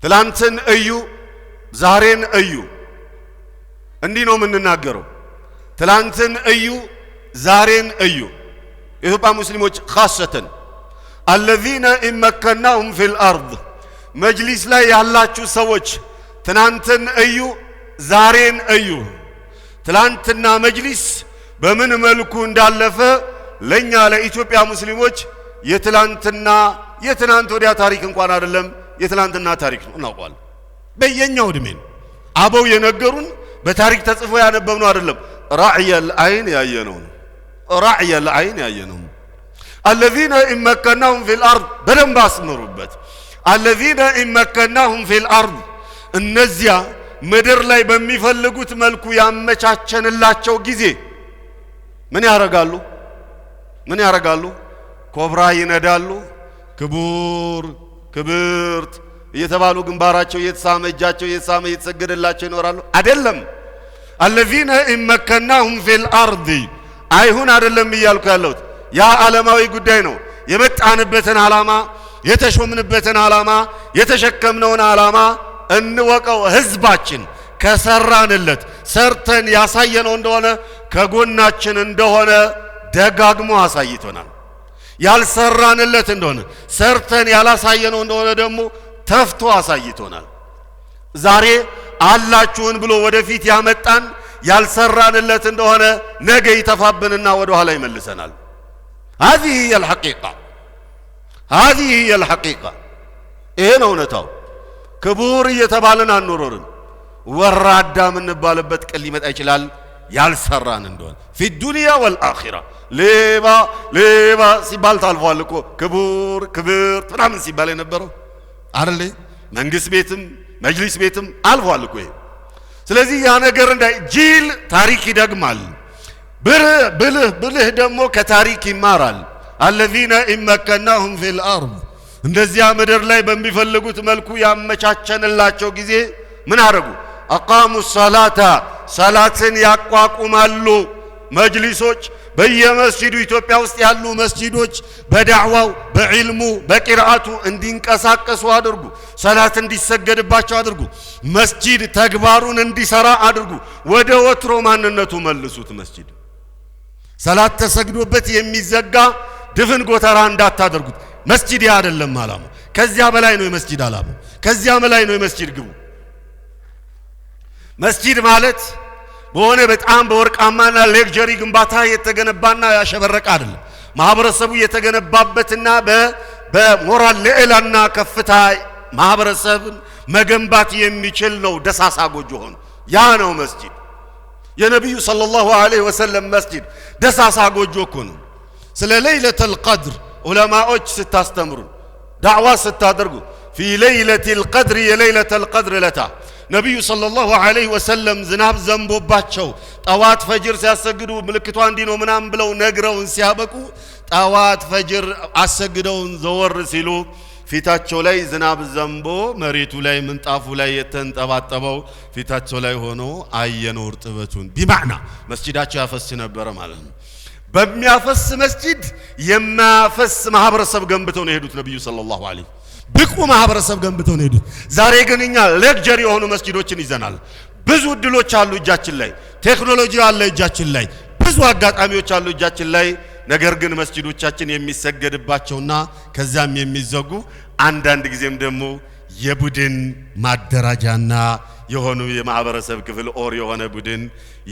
ትላንትን እዩ ዛሬን እዩ እንዲህ ነው የምንናገረው ትላንትን እዩ ዛሬን እዩ ኢትዮጵያ ሙስሊሞች خاصة الذين إن مكناهم في الأرض مجلس لا ያላችሁ ሰዎች ትናንትን እዩ ዛሬን እዩ ትላንትና መጅሊስ በምን መልኩ እንዳለፈ ለኛ ለኢትዮጵያ ሙስሊሞች የትናንት ወዲያ ታሪክ እንኳን አይደለም የትላንትና ታሪክ ነው እናውቃለን በየኛው ድሜን አበው የነገሩን በታሪክ ተጽፎ ያነበብነው አይደለም ራዕየ العين ያየነው الذين إن مكناهم في الأرض بدن باسمروበት الذين إن مكناهم في الأرض እነዚያ ምድር ላይ በሚፈልጉት መልኩ ያመቻቸንላቸው ጊዜ ምን ያረጋሉ ኮብራ ይነዳሉ ክቡር ክብርት እየተባሉ ግንባራቸው እየተሳመ እጃቸው እየተሳመ እየተሰገደላቸው ይኖራሉ አይደለም الذين إن مكناهم في الأرض አይሁን አይደለም ይያልኩ ያለሁት ያ ዓለማዊ ጉዳይ ነው የመጣንበትን ዓላማ የተሾምንበትን ዓላማ የተሸከምነውን ዓላማ እንወቀው ህዝባችን ከሰራንለት ሰርተን ያሳየነው እንደሆነ ከጎናችን እንደሆነ ደጋግሞ አሳይቶናል ያልሰራንለት እንደሆነ ሰርተን ያላሳየነው እንደሆነ ደግሞ ተፍቶ አሳይቶናል ዛሬ አላችሁን ብሎ ወደፊት ያመጣን ያልሰራንለት እንደሆነ ነገ ይተፋብንና ወደ ኋላ ይመልሰናል هذه هي الحقيقة ايه ነው እውነታው ክቡር እየተባለን አንኖርም ወራዳ ምንባልበት ቀን ሊመጣ ይችላል ያልሰራን እንደሆነ في الدنيا والآخرة ሌባ ሲባል ታልፏል እኮ ክቡር ክብር ምናምን ሲባል የነበረው አይደል መንግስት ቤትም መጅሊስ ቤትም አልፏል እኮ ስለዚህ ያ ነገር እንዳይ ጂል ታሪክ ይደግማል ብልህ ደግሞ ከታሪክ ይማራል الذين إن مكناهم في الأرض እንደዚያ ምድር ላይ በሚፈልጉት መልኩ ያመቻቸንላቸው ጊዜ ምን አረጉ أقاموا الصلاة صلاትን ያቋቁማሉ መጅሊሶች በየመስጂዱ ኢትዮጵያ ውስጥ ያሉ መስጂዶች በዳዕዋው በዕልሙ በቂራአቱ እንዲንቀሳቀሱ አድርጉ ሰላት እንዲሰገድባቸው አድርጉ መስጂድ ተግባሩን እንዲሰራ አድርጉ ወደ ወትሮ ማንነቱ መልሱት መስጂድ ሰላት ተሰግዶበት የሚዘጋ ድፍን ጎተራ እንዳታደርጉት መስጂድ አይደለም ዓላማው ከዚያ በላይ ነው የመስጂድ ዓላማው ከዚያ በላይ ነው የመስጂድ ግቡ መስጂድ ማለት በሆነ በጣም በወርቃማና ሌክዠሪ ግንባታ የተገነባና ያሸበረቀ አይደለም ማህበረሰቡ የተገነባበትና በሞራል ልዕልና ከፍታ ማህበረሰብን መገንባት የሚችል ነው ደሳሳ ጎጆ ሆኖ ያ ነው መስጂድ የነብዩ ሰለላሁ ዐለይሂ ወሰለም መስጂድ ደሳሳ ጎጆ እኮ ነው ስለ ለይለቱል ቀድር ዑለማዎች ስታስተምሩ ዳዕዋ ስታደርጉ في ليلة القدر يا ليلة القدر لتا نبي صلى الله عليه وسلم ዝናብ ዘንቦባቸው ጠዋት ፈጅር ሲያሰግዱ ምልክቱ አንዲኖ ምናም ብለው ነግረውን ሲያበቁ ጠዋት ፈጅር አሰግደውን ዘወር ሲሉ ፊታቸው ላይ ዝናብ ዘንቦ መሬቱ ላይ ምንጣፉ ላይ የተንጠባጠበው ፊታቸው ላይ ሆኖ አየነው እርጥበቱን بمعنى መስጂዳቸው ያፈስ ነበር ማለት ነው በሚያፈስ መስጂድ የማፈስ ማህበረሰብ ገንብተው ነው ሄዱት ነብዩ ሰለላሁ ዐለይሂ ብቁ ማህበረሰብ ገንብተው ነው ሄዱት ዛሬ ግን እኛ ለግጀሪ የሆኑ መስጂዶችን ይዘናል ብዙ እድሎች አሉ እጃችን ላይ ቴክኖሎጂ አለ እጃችን ላይ ብዙ አጋጣሚዎች አሉ እጃችን ላይ ነገር ግን መስጂዶቻችን የሚሰገድባቸውና ከዛም የሚዘጉ አንዳንድ ጊዜም ደግሞ የቡድን ማደራጃና የሆኑ የማህበረሰብ ክፍል ኦር የሆነ ቡድን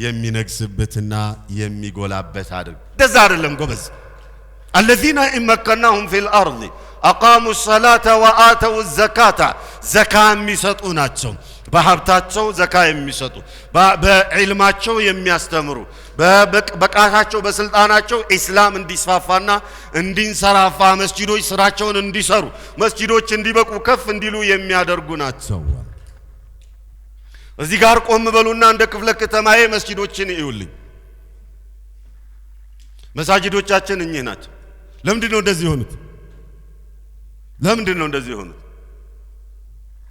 የሚነግስበትና የሚጎላበት አይደል ደዛ አይደለም ጎበዝ الذين إمكناهم في الأرض أقاموا الصلاة وآتوا الزكاة زكاة የሚሰጡ ናቸው በሀብታቸው ዘካ የሚሰጡ በዕልማቸው የሚያስተምሩ በብቃታቸው በስልጣናቸው እስላም እንዲስፋፋና እንዲንሰራፋ መስጂዶች ስራቸውን እንዲሰሩ መስጂዶች እንዲበቁ ከፍ እንዲሉ የሚያደርጉ ናቸው እዚህ ጋር ቆም በሉና እንደ ክፍለ ከተማዬ መስጂዶችን ይውልኝ መሳጅዶቻችን እኚህ ናቸው ለምንድነው እንደዚህ ሆኑት ለምንድነው እንደዚህ ሆኑት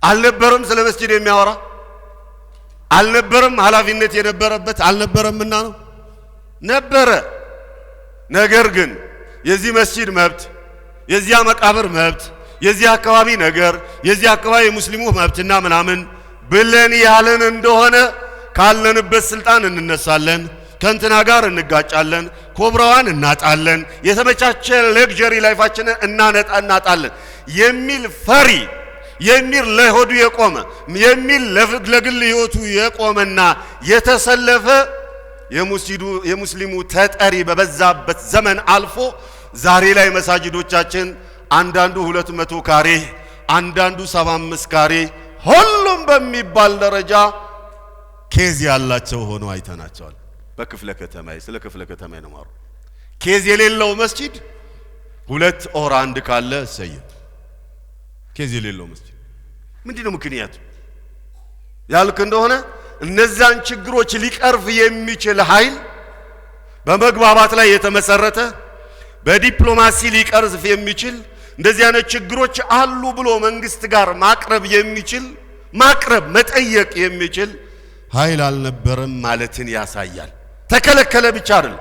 አልነበረም ስለ መስጂድ የሚያወራ አልነበረም ኃላፊነት የነበረበት አልነበረምና ነው ነበረ ነገር ግን የዚህ መስጂድ መብት የዚያ መቃብር መብት የዚህ አካባቢ ነገር የዚህ አካባቢ ሙስሊሙ መብትና ምናምን ብለን ያለን እንደሆነ ካለንበት ስልጣን እንነሳለን ከንትና ጋር እንጋጫለን ኮብራዋን እናጣለን የተመቻቸ ለግጀሪ ላይፋችን እናጣለን የሚል ፈሪ የሚል ለሆዱ የቆመ የሚል ለግል ህይወቱ የቆመና የተሰለፈ የሙስሊሙ ተጠሪ በበዛበት ዘመን አልፎ ዛሬ ላይ መሳጅዶቻችን አንዳንዱ 200 ካሬ አንዳንዱ 75 ካሬ ሁሉም በሚባል ደረጃ ኬዝ ያላቸው ሆኖ አይተናቸዋል በክፍለ ከተማዬ ስለ ክፍለ ከተማዬ ነው ማሩ ኬዝ የሌለው መስጂድ 2 ኦር 1 ካለ ሰየ ኬዝ የሌለው መስጂድ ምንድነው ምክንያቱ ያልክ እንደሆነ እነዛን ችግሮች ሊቀርፍ የሚችል ኃይል በመግባባት ላይ የተመሰረተ በዲፕሎማሲ ሊቀርፍ የሚችል እንደዚህ አይነት ችግሮች አሉ ብሎ መንግስት ጋር ማቅረብ የሚችል መጠየቅ የሚችል ኃይል አልነበረም ማለትን ያሳያል ተከለከለ ብቻ አይደል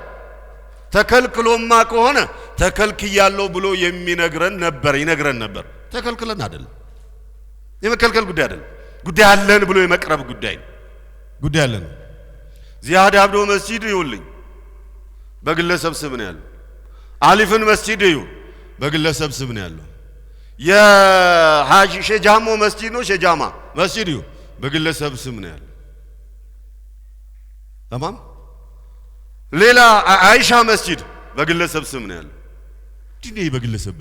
ተከልክሎማ ከሆነ ተከልክያለሁ ብሎ ይነግረን ነበር ተከልክለን አይደል የመከልከል ጉዳይ አይደል ጉዳይ አለን ብሎ የመቅረብ ጉዳይ አለን ዚያድ አብዶ መስጂድ ይውልኝ በግለሰብ ስም ነው ያለው አሊፍን መስጂድ ይው በግለሰብ ስም ነው ያለው የሃጂ ሸጃሞ መስጂድ ነው ሸጃማ መስጂድ ይው በግለሰብ ስም ነው ያለው تمام ሌላ አይሻ መስጂድ በግለሰብ ስም ነው ያለው ዲኔ በግለሰብ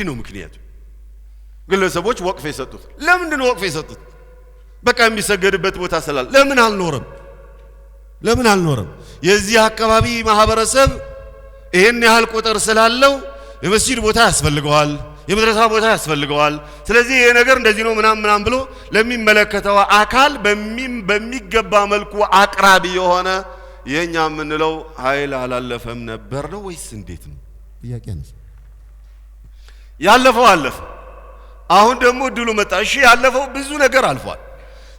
ነው ምክንያቱ ግለሰቦች ወቅፍ የሰጡት ለምን ነው ወቅፍ የሰጡት በቃ የሚሰገድበት ቦታ ስላል ለምን አልኖርም የዚህ አካባቢ ማህበረሰብ ይሄን ያህል ቁጥር ስላለው የመስጂድ ቦታ ያስፈልገዋል የመድረሳ ቦታ ያስፈልገዋል ስለዚህ ይሄ ነገር እንደዚህ ነው ምናም ብሎ ለሚመለከተው አካል በሚገባ መልኩ አቅራቢ የሆነ የኛ ምንለው ኃይል አላለፈም ነበር ነው ወይስ እንዴት ነው ጥያቄ ነው ያለፈው አለፈ አሁን ደግሞ ድሉ መጣ እሺ ያለፈው ብዙ ነገር አልፏል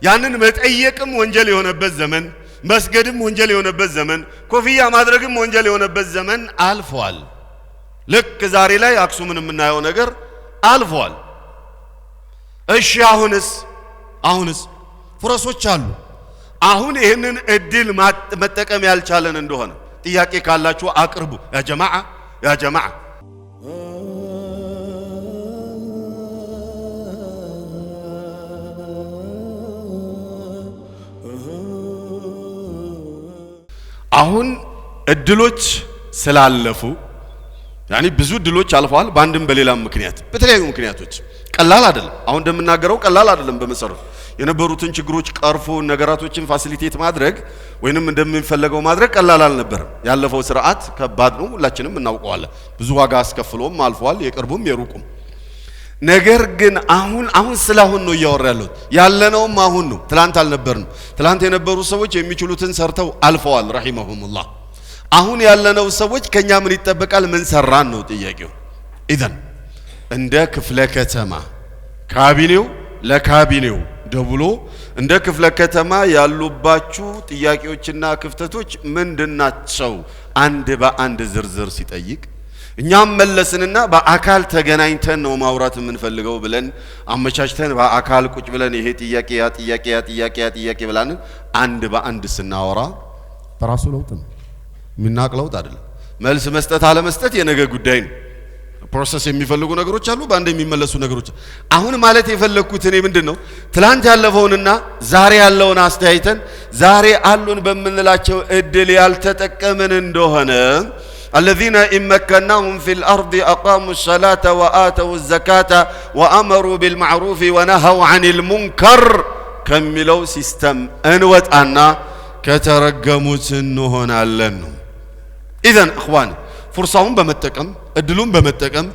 ያንን መጠየቅም ወንጀል የሆነበት ዘመን መስገድም ወንጀል የሆነበት ዘመን ኮፍያ ማድረግም ወንጀል የሆነበት ዘመን አልፏል ልክ ዛሬ ላይ አክሱምን የምናየው ነገር አልፏል እሺ አሁንስ ፍረሶች አሉ አሁን ይሄንን እድል መጠቀም ያልቻለን እንደሆነ ጥያቄ ካላችሁ አቅርቡ ያ ጀማዓ አሁን እድሎች ስላለፉ يعني ብዙ ድሎች አልፈዋል በአንድም በሌላም ምክንያት በተለያዩ ምክንያቶች ቀላል አይደለም አሁን እንደምናገረው ቀላል አይደለም በመሰረቱ የነበሩትን ችግሮች ቀርፎ ነገራቶችን ፋሲሊቴት ማድረግ ወይንም እንደምንፈልገው ማድረግ ቀላል አልነበረም ያለፈው ስርዓት ከባድ ነው ሁላችንም እናውቀዋለን ብዙ ዋጋ አስከፍሎም አልፈዋል የቅርቡም የሩቁም ነገር ግን አሁን ስለአሁን ነው ያወራለው ያለነውም አሁን ነው ትላንት አልነበርንም ትላንት የነበሩ ሰዎች የሚችሉትን ሰርተው አልፈዋል ረሂመሁሙላህ አሁን ያለነው ሰዎች ከኛ ምን ይተበቃል ምን ሰራን ነው ጥያቄው ኢዘን እንደ ክፍለ ከተማ ካቢኔው ለካቢኔው ደውሎ እንደ ክፍለ ከተማ ያሉባችሁ ጥያቄዎችና ክፍተቶች ምንድናቸው አንድ በአንድ ዝርዝር ሲጠይቅ እኛም መለስንና በአካል ተገናኝተን ነው ማውራት የምንፈልገው ብለን አመቻችተን በአካል ቁጭ ብለን ይሄ ጥያቄ ያ ጥያቄ ብለን አንድ በአንድ ስናወራ በራሱ ለውጥ ነው ምናቅለውት አይደለም መልስ መስጠት አለ መስጠት የነገ ጉዳይ ነው ፕሮሰስ የሚፈልጉ ነገሮች አሉ ባንድ የሚመለሱ ነገሮች አሁን ማለት የፈለኩት እኔ ምንድነው ትላንት ያለፈውንና ዛሬ ያለውን አስተያይተን ዛሬ አሉን በመንላቸው እድል ያልተጠቀመን እንደሆነ الذين إمكناهم في الأرض أقاموا الصلاة وآتوا الزكاة وأمروا بالمعروف ونهوا عن المنكر كملوا سيستم أنوت أنا كترجموا سنهن علنهم إذن أخواني فرصهم بمتكم أدلون بمتكم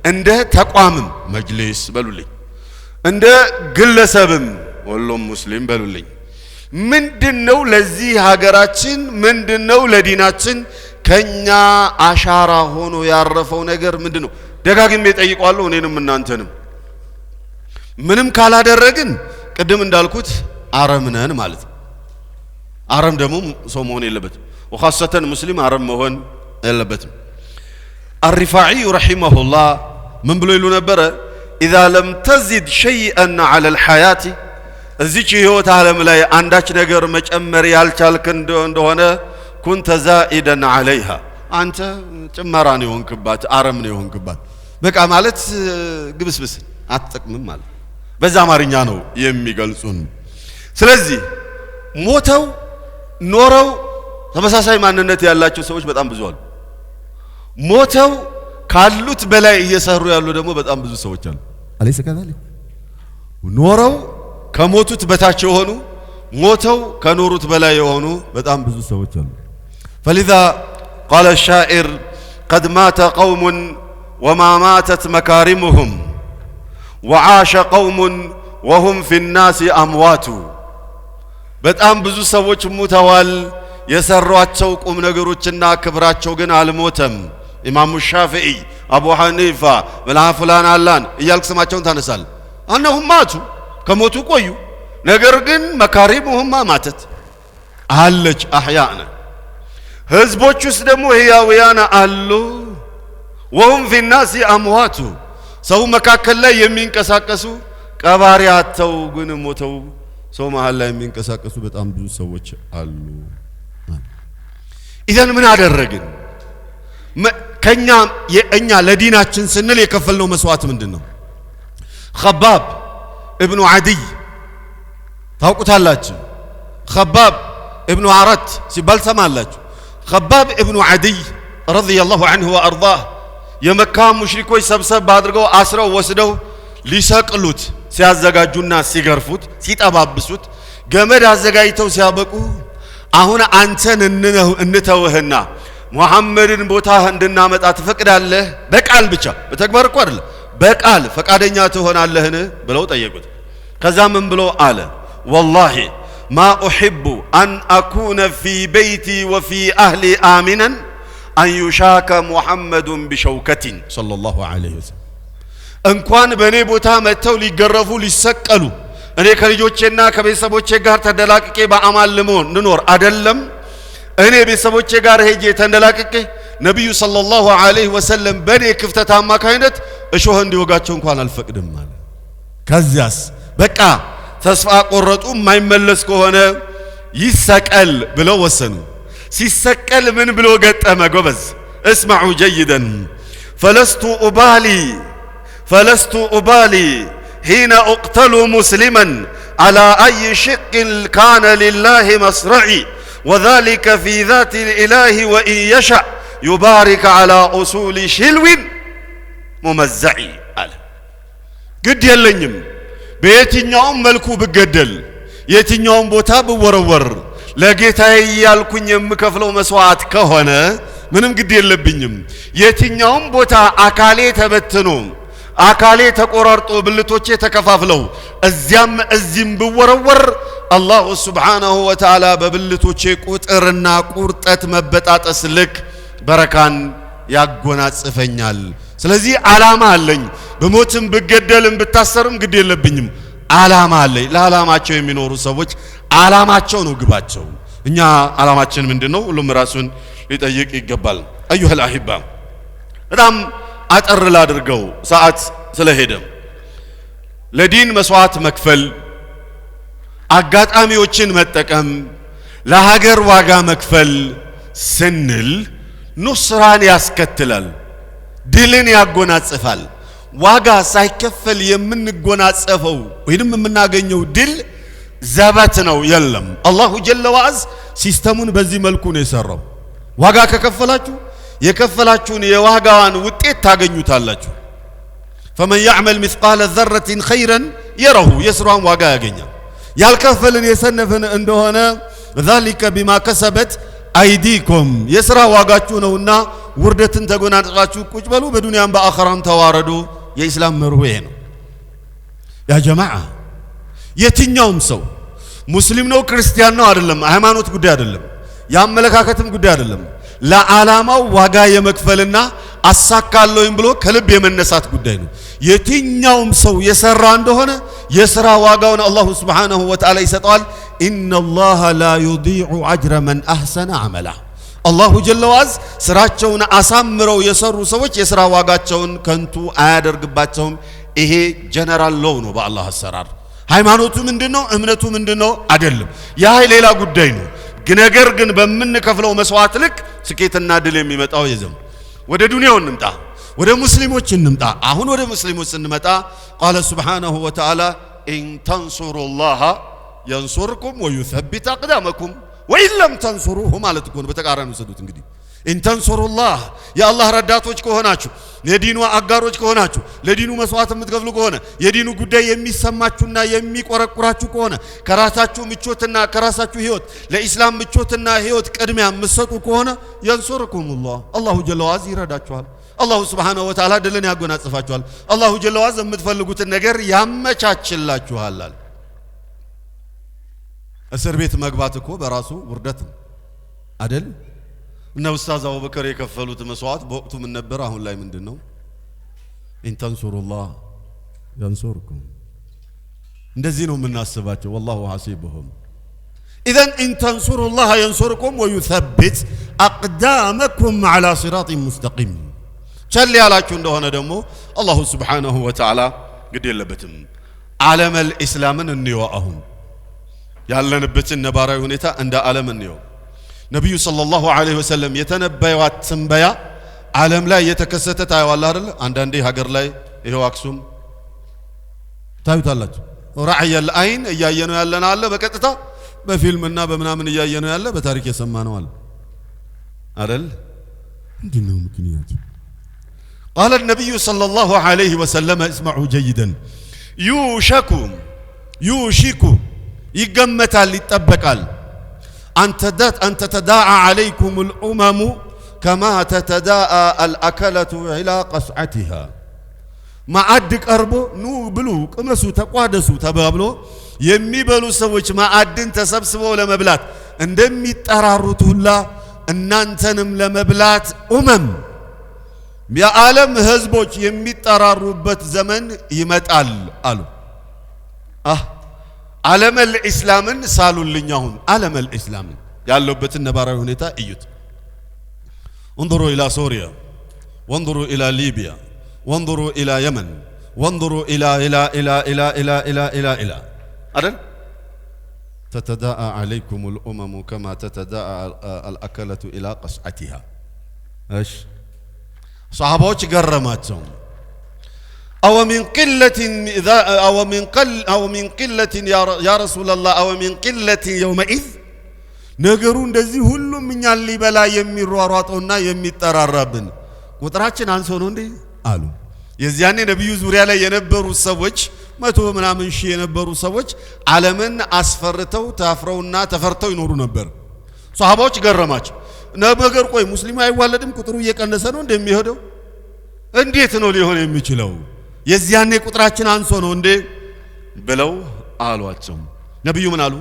عنده تقوام مجلس بلولي عنده قل سبم والله مسلم بلولي من دنو لزي هاجراتين من دنو لديناتين كنيا عشارة هونو يعرفون أجر من دنو دقاقين بيتأيقوا الله ونينم من نانتنم منم كالا درجن قدم اندالكوت عرمنان مالت عرم دمو صومون يلبت وخاصة مسلم عرم مهون يلبت الرفاعي رحمه الله من بلو نبرة إذا لم تزد شيئا على الحياة الزيكي هو تعالى ملاي عندك نجر مجمر يالتالكن دهنا كنت زائدا عليها أنت تمراني وانكبات عرمني وانكبات بك عمالت قبس أتك من مال بزا مارينيانو يمي قلسون سلزي موتو نورو ተመሳሳይ ማንነት ያላቸው ሰዎች በጣም ብዙ አሉ ሞተው ካሉት በላይ እየሰሩ ያሉ ደግሞ በጣም ብዙ ሰዎች አሉ አለይሰ ከዛለ ኖረው ከሞቱት በታች የሆኑ ሞተው ከኖሩት በላይ የሆኑ በጣም ብዙ ሰዎች አሉ فلذا قال الشاعر قد مات قوم وما ماتت مكارمهم وعاش قوم وهم في الناس اموات በጣም ብዙ ሰዎች ሞተዋል የሰሯቸው ቁም ነገሮችና ክብራቸው ግን አልሞተም ኢማሙ ሻፊዒ አቡ ሐኒፋ ወላፍላን አላን እያልክ ስማቸውን ታነሳል አነሁም ማቱ ከሞቱ ቆዩ ነገር ግን መካሪሙሁም ማተት አለች አህያና ህዝቦቹስ ደግሞ ህያውያን አሉ ወሁም في الناس اموات ሰው መካከል ላይ የሚንቀሳቀሱ ቀባሪያቸው ግን ሞተው ሰው መሃል ላይ የሚንቀሳቀሱ በጣም ብዙ ሰዎች አሉ إذن من هذا الرجل كنيا يأنيا لديناتشن سنل يكفلنا مسوات من دينه خباب ابن عدي تاوكو تالاج خباب ابن عرت سيبال سمالاج خباب ابن عدي رضي الله عنه وأرضاه يمكام مشركوي سبسب بادرقو أسرو وسدو ليساقلوت سيازقاجونا سيغرفوت سيتابابسوت جمد هزقايتو سيابقو አሁን አንተን እንተውህና ሙሐመድን ቦታህ እንድናመጣ ትፈቅዳለህ በቃል ብቻ በተግባር እኮ አይደለም በቃል ፈቃደኛ ትሆናለህን ብለው ጠየቁት ከዛ ምን ብሎ አለ والله ما احب ان اكون في بيتي وفي اهلي امنا ان يشاك محمد بشوكة صلى الله عليه وسلم እንኳን በኔ ቦታ መተው ሊገረፉ ሊሰቀሉ እኔ ከልጆቼና ከቤተሰቦቼ ጋር ተደላቅቄ በአማን ልሞን ንኖር አይደለም እኔ ቤተሰቦቼ ጋር ሄጄ ተደላቅቄ ነብዩ ሰለላሁ ዐለይሂ ወሰለም በኔ ክፍተት አማካይነት እሾህ እንዲወጋቸው እንኳን አልፈቅድም ማለት ከዚያስ በቃ ተስፋ ቆረጡ የማይመለስ ከሆነ ይሰቀል ብለው ወሰኑ ሲሰቀል ምን ብሎ ገጠመ ጎበዝ اسمعوا جيدا فلست أبالي حين أقتل مسلما على أي شق كان لله مصرعي وذلك في ذات الإله وإن يشأ يبارك على أصول شلو ممزع على قد يلنيم بيتنيوم ملكو بقدل يتنيوم بوتا بورور لقيتها يالكون يمكفلو مسوات كهونا منم قد يلبنيم يتنيوم بوتا أكالي تبتنوم أكالي تقررتو بلتوچه تكفافلو الزيم بورور الله سبحانه وتعالى ببلتوچه قطرنا قرطت مبطات اسلك بركان ያጎናጽፈኛል ስለዚህ ዓላማ አለኝ በሞትም በገደልም በታሰርም ግድ የለብኝም ዓላማ አለኝ ለዓላማቸው የሚኖሩ ሰዎች ዓላማቸው ነው ግባቸው እኛ ዓላማችን ምንድነው ሁሉም ራሱን ሊጠይቅ ይገባል አዩሃ الأحبة በጣም አጠር ላድርገው ሰዓት ስለሄደ ለዲን መስዋዕት መክፈል አጋጣሚዎችን መጠቀም ለሀገር ዋጋ መክፈል ስንል ኑስራን ያስከትላል ድልን ያጎናጽፋል ዋጋ ሳይከፈል የምንጎናጽፈው ወይንም የምናገኘው ድል ዘበት ነው የለም አላሁ ጀለ ወዐዝ ሲስተሙን በዚህ መልኩ ነው የሰራው ዋጋ ከከፈላችሁ የከፈላችሁን የዋጋዋን ውጤት ታገኙታላችሁ فمن يعمل مثقال ذرة خيرا يره يسرعን ዋጋ ያገኛል ያልከፈልን የሰነፈን እንደሆነ ذلك بما كسبت አይዲኩም የሥራ ዋጋችሁ ነውና ውርደትን ተጎናጽፋችሁ ቁጭ በሉ በዱንያም በአኺራም ተዋረዱ የኢስላም መርሁ ይሄ ነው ያ ጀማዓ የትኛውም ሰው ሙስሊም ነው ክርስቲያን ነው አይደለም ሃይማኖት ጉዳይ አይደለም ያመለካከትም ጉዳይ አይደለም ለዓላማው ዋጋ የመክፈልና አሳካለውም ብሎ ከልብ የመነሳት ጉዳይ ነው የትኛውም ሰው የሰራ እንደሆነ የሥራ ዋጋውን አላህ Subhanahu Wa Ta'ala ይሰጣል إن الله لا يضيع أجر من أحسن عمله الله جل وعز ስራቸውን አሳምረው የሰሩ ሰዎች የሥራ ዋጋቸውን ከንቱ አያደርግባቸውም ይሄ ጀነራል ሎው ነው በአላህ አሰራር ሃይማኖቱ ምንድነው እምነቱ ምንድነው አይደለም ያ ሌላ ጉዳይ ነው ነገር ግን በመንከፍለው መስዋዕት ልክ ስኬትና ድል የሚመጣው የዘም ወደ ዱንያው እንምጣ ወደ ሙስሊሞች እንምጣ አሁን ወደ ሙስሊሞች እንመጣ قال سبحانه وتعالى إن تنصروا الله ينصركم ويثبت أقدامكم وإن لم تنصروه ማለት እኮ ነው በተቃራኒ ወሰዱት እንግዲህ إن تنصروا الله يا الله ረዳቶች ከሆናችሁ የዲኑ አጋሮች ከሆናችሁ ለዲኑ መስዋዕት የምትከፍሉ ከሆነ የዲኑ ጉዳይ የሚሰማችሁና የሚቆረቁራችሁ ከሆነ ከራሳችሁ ምቾትና ከራሳችሁ ህይወት ለኢስላም ምቾትና ህይወት ቅድሚያ የምትሰጡ ከሆነ ينصركم الله الله جل وعز ይረዳችኋል الله سبحانه وتعالى ድልን ያጎናጽፋችኋል الله جل وعز የምትፈልጉትን ነገር ያመቻችላችኋል እስር ቤት መግባት እኮ በራሱ ውርደት አይደል እና ኡስታዝ አቡበከር የከፈሉት መስዋዕት በወቅቱ ምን ነበር አሁን ላይ ምንድነው إن تنصروا الله ينصركم እንደዚህ ነው የምናስባቸው والله حسيبهم اذا إن تنصروا الله ينصركم ويثبت اقدامكم على صراط مستقيم ቸል ያላችሁ እንደሆነ ደግሞ አላህ Subhanahu Wa Ta'ala ግድ የለበትም ዓለም الاسلامን እንየው አሁን ያለንበትን ነባራዊ ሁኔታ እንደ ዓለም እንየው ነብዩ ሰለላሁ ዐለይሂ ወሰለም የተነበዩት ትንበያ ዓለም ላይ የተከሰተ ታይዋል አይደል አንዳንዴ ሀገር ላይ ይሄው አክሱም ታዩታላችሁ ራዕየ العين እያየነው ያለና አለ በቀጥታ በፊልምና በመናምን እያየነው ያለ በታሪክ የሰማነው አለ አይደል እንዴነው ምክንያቱ قال النبي صلى الله عليه وسلم اسمعوا جيدا يوشك يقمتال يتطبقال أن تتداعى عليكم الأمم كما تتداعى الأكلة إلى قصعتها ما عدك أربو نو بلو قمسو تقوادسو تبابلو يميبلو سويش ما عدن تسبسبو لمبلات اندم يترارتو الله እናንተንም ለመብላት የዓለም ህዝቦች የሚጠራሩበት ዘመን ይመጣል አሉ ዓለም الاسلامን ሳሉልኝ አሁን ዓለም الاسلامን ያለበትን ነባራዊ ሁኔታ እዩት انظروا الى سوريا وانظروا الى ليبيا وانظروا الى يمن وانظروا الى الى الى الى الى الى الى الى አይደል تتداعى عليكم الامم كما تتداعى الاكله الى قصعتها ايش صحابوች ገረማቸው أو من قلة يا رسول الله أو من قلة يومئذ ነገሩ እንደዚህ ሁሉም እኛን ሊበላ የሚሯሯጠውና የሚጠራራብን ቁጥራችን አንሶ ነው እንዴ አሉ። የዚያኔ ነብዩ ዙሪያ ላይ የነበሩ ሰዎች 100 ምናምን ሺህ የነበሩ ሰዎች ዓለምን አስፈርተው ታፍረውና ተፈርተው ይኖሩ ነበር። ሷሃባዎች ገረማቸው። ነገር ቆይ ሙስሊም አይዋለድም ቁጥሩ እየቀነሰ ነው እንደሚሄደው እንዴት ነው ሊሆን የሚችለው? የዚያኔ ቁጥራችን አንሶ ነው እንዴ ብለው አሏቸው። ነብዩ ምን አሉ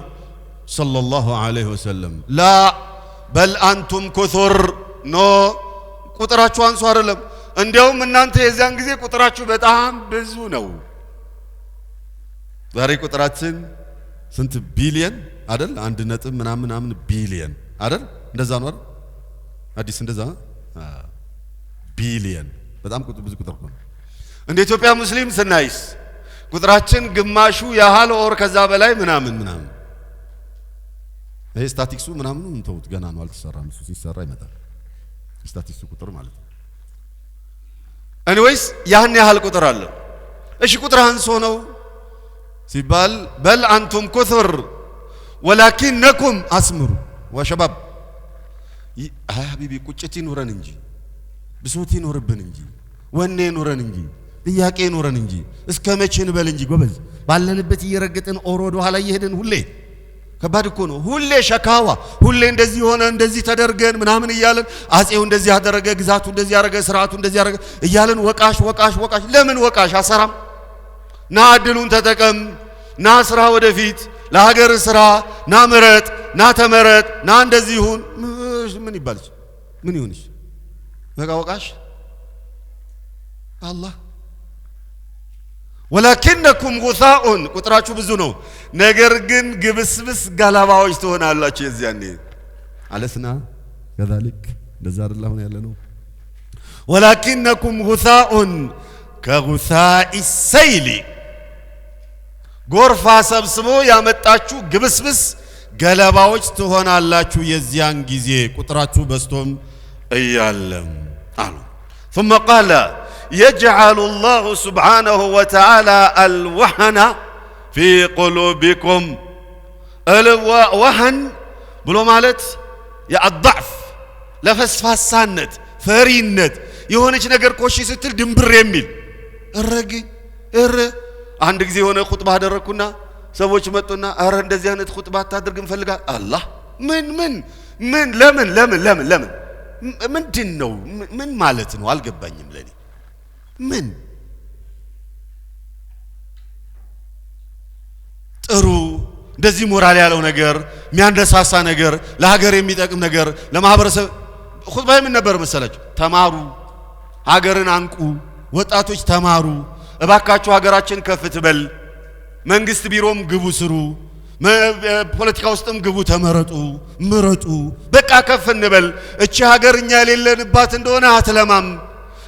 ሰለላሁ ዐለይሂ ወሰለም ላ በል አንቱም ኩሱር ኖ ቁጥራችሁ አንሶ አይደለም እንዲያውም እናንተ የዚያን ጊዜ ቁጥራችሁ በጣም ብዙ ነው። ዛሬ ቁጥራችን ስንት ቢሊየን አይደል? 1 ነጥብ ምናምን ቢሊየን አይደል? እንደዛ ነው አይደል? አዲስ እንደዛ ቢሊየን በጣም ብዙ ቁጥር ነው። እንደ ኢትዮጵያ ሙስሊም ስናይስ ቁጥራችን ግማሹ ያህል ኦር ከዛ በላይ ምናምን ይሄ ስታቲክሱ ምናምን እንተውት ገና ነው አልተሰራም። እሱ ሲሰራ ይመጣል ስታቲክሱ ቁጥር ማለት ነው። anyways ያን ያህል ቁጥር አለ። እሺ ቁጥር አንሶ ነው ሲባል በል አንቱም ኩሱር ወላኪንኩም አስምሩ ወሸባብ ሀቢቢ ቁጭት ይኑረን እንጂ ብሶት ይኑርብን እንጂ ወኔ ይኑረን እንጂ ጥያቄ ይኑረን እንጂ እስከ መቼ እንበል እንጂ ጎበዝ ባለንበት እየረገጥን ኦሮዶ ኋላ እየሄድን ሁሌ ከባድ እኮ ነው። ሁሌ ሸካዋ ሁሌ እንደዚህ ሆነ እንደዚህ ተደርገን ምናምን እያለን አጼው እንደዚህ ያደረገ ግዛቱ እንደዚህ ያደረገ ስርዓቱ እንደዚህ ያደረገ እያለን ወቃሽ ለምን ወቃሽ አሰራም? ና እድሉን ተጠቀም፣ ና ስራ ወደፊት ለሀገር ስራ፣ ና ምረጥ፣ ና ተመረጥ፣ ና እንደዚህ ይሁን ምን ይባልሽ ምን ይሁንሽ በቃ ወቃሽ አላህ ወላኪንኩም ጉሳኡን ቁጥራችሁ ብዙ ነው ነገር ግን ግብስብስ ገለባዎች ትሆናላችሁ። የዚያኔ አለስና ከذلك እንደዛ አይደለም ያለነው ወላኪንኩም ጉሳኡን ከጉሳኢ ሰይሊ ጎርፋ ሰብስቦ ያመጣችሁ ግብስብስ ገለባዎች ትሆናላችሁ። የዚያን ጊዜ ቁጥራችሁ በስቶም እያለም አሉ ثم قال يجعل الله سبحانه وتعالى الوهن في قلوبكم الوهن ብሎ ማለት የአضعፍ ለፈስፋሳነት ፈሪነት የሆነች ነገር ኮሽ ስትል ድንብር የሚል አንድ ጊዜ የሆነ ኹጥባ አደረኩና ሰዎች መጡና አረ እንደዚህ አይነት ኹጥባ ታድርግ እንፈልጋ አላህ ምን ለምን ምንድነው ምን ማለት ነው አልገባኝም ለኔ ምን ጥሩ እንደዚህ ሞራል ያለው ነገር የሚያንደሳሳ ነገር ለሀገር የሚጠቅም ነገር ለማህበረሰብ ኹጥባ ምን ነበር መሰላችሁ? ተማሩ፣ ሀገርን አንቁ፣ ወጣቶች ተማሩ፣ እባካችሁ ሀገራችን ከፍ ትበል፣ መንግስት ቢሮም ግቡ ስሩ፣ ፖለቲካ ውስጥም ግቡ ተመረጡ ምረጡ፣ በቃ ከፍ እንበል። እቺ ሀገር እኛ የሌለንባት እንደሆነ አትለማም።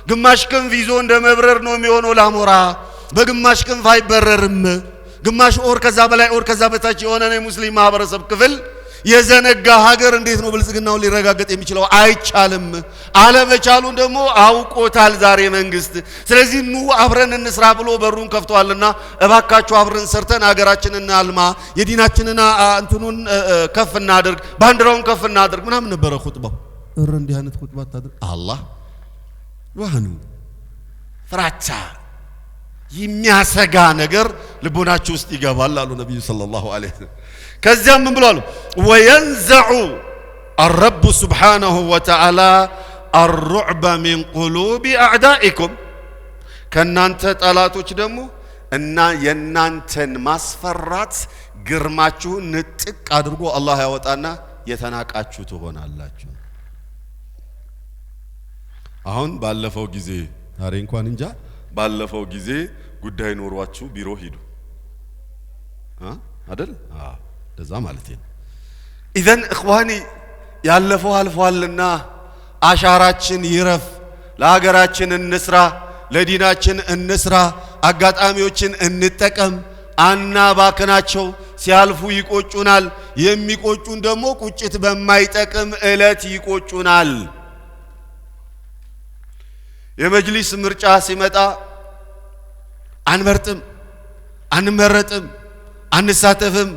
ግማሽ ክንፍ ይዞ እንደ መብረር ነው የሚሆነው ላሞራ፣ በግማሽ ክንፍ አይበረርም። ግማሽ ኦር ከዛ በላይ ኦር ከዛ በታች የሆነ ነው ሙስሊም ማህበረሰብ ክፍል የዘነጋ ሀገር እንዴት ነው ብልጽግናው ሊረጋገጥ የሚችለው? አይቻልም። አለመቻሉን ደግሞ አውቆታል ዛሬ መንግስት። ስለዚህ ኑ አብረን እንስራ ብሎ በሩን ከፍቷልና እባካችሁ አብረን ሰርተን ሀገራችንን እናልማ፣ የዲናችንን እንትኑን ከፍ እናድርግ፣ ባንዲራውን ከፍ እናድርግ ምናምን ነበር ኹጥባው። እንዲህ አይነት ኹጥባ ታድርግ አላህ ወህኑ ፍራቻ የሚያሰጋ ነገር ልቦናችሁ ውስጥ ይገባል አሉ ነብዩ ሰለላሁ ዐለይሂ ወሰለም። ከዚያም ምን ብለዋል? ወየንዘዑ الرب سبحانه وتعالى الرعب من قلوب أعدائكم ከናንተ ጠላቶች ደግሞ እና የናንተን ማስፈራት ግርማችሁን ንጥቅ አድርጎ አላህ ያወጣና የተናቃችሁ ትሆናላችሁ። አሁን ባለፈው ጊዜ ዛሬ እንኳን እንጃ ባለፈው ጊዜ ጉዳይ ኖርዋችሁ ቢሮ ሄዱ አይደል? ደዛ ማለት ነው። ኢዘን እኽዋኒ ያለፈው አልፏልና አሻራችን ይረፍ፣ ለሀገራችን እንስራ፣ ለዲናችን እንስራ፣ አጋጣሚዎችን እንጠቀም፣ አናባክናቸው። ሲያልፉ ይቆጩናል፣ የሚቆጩን ደግሞ ቁጭት በማይጠቅም እለት ይቆጩናል። የመጅሊስ ምርጫ ሲመጣ አንመርጥም፣ አንመረጥም፣ አንሳተፍም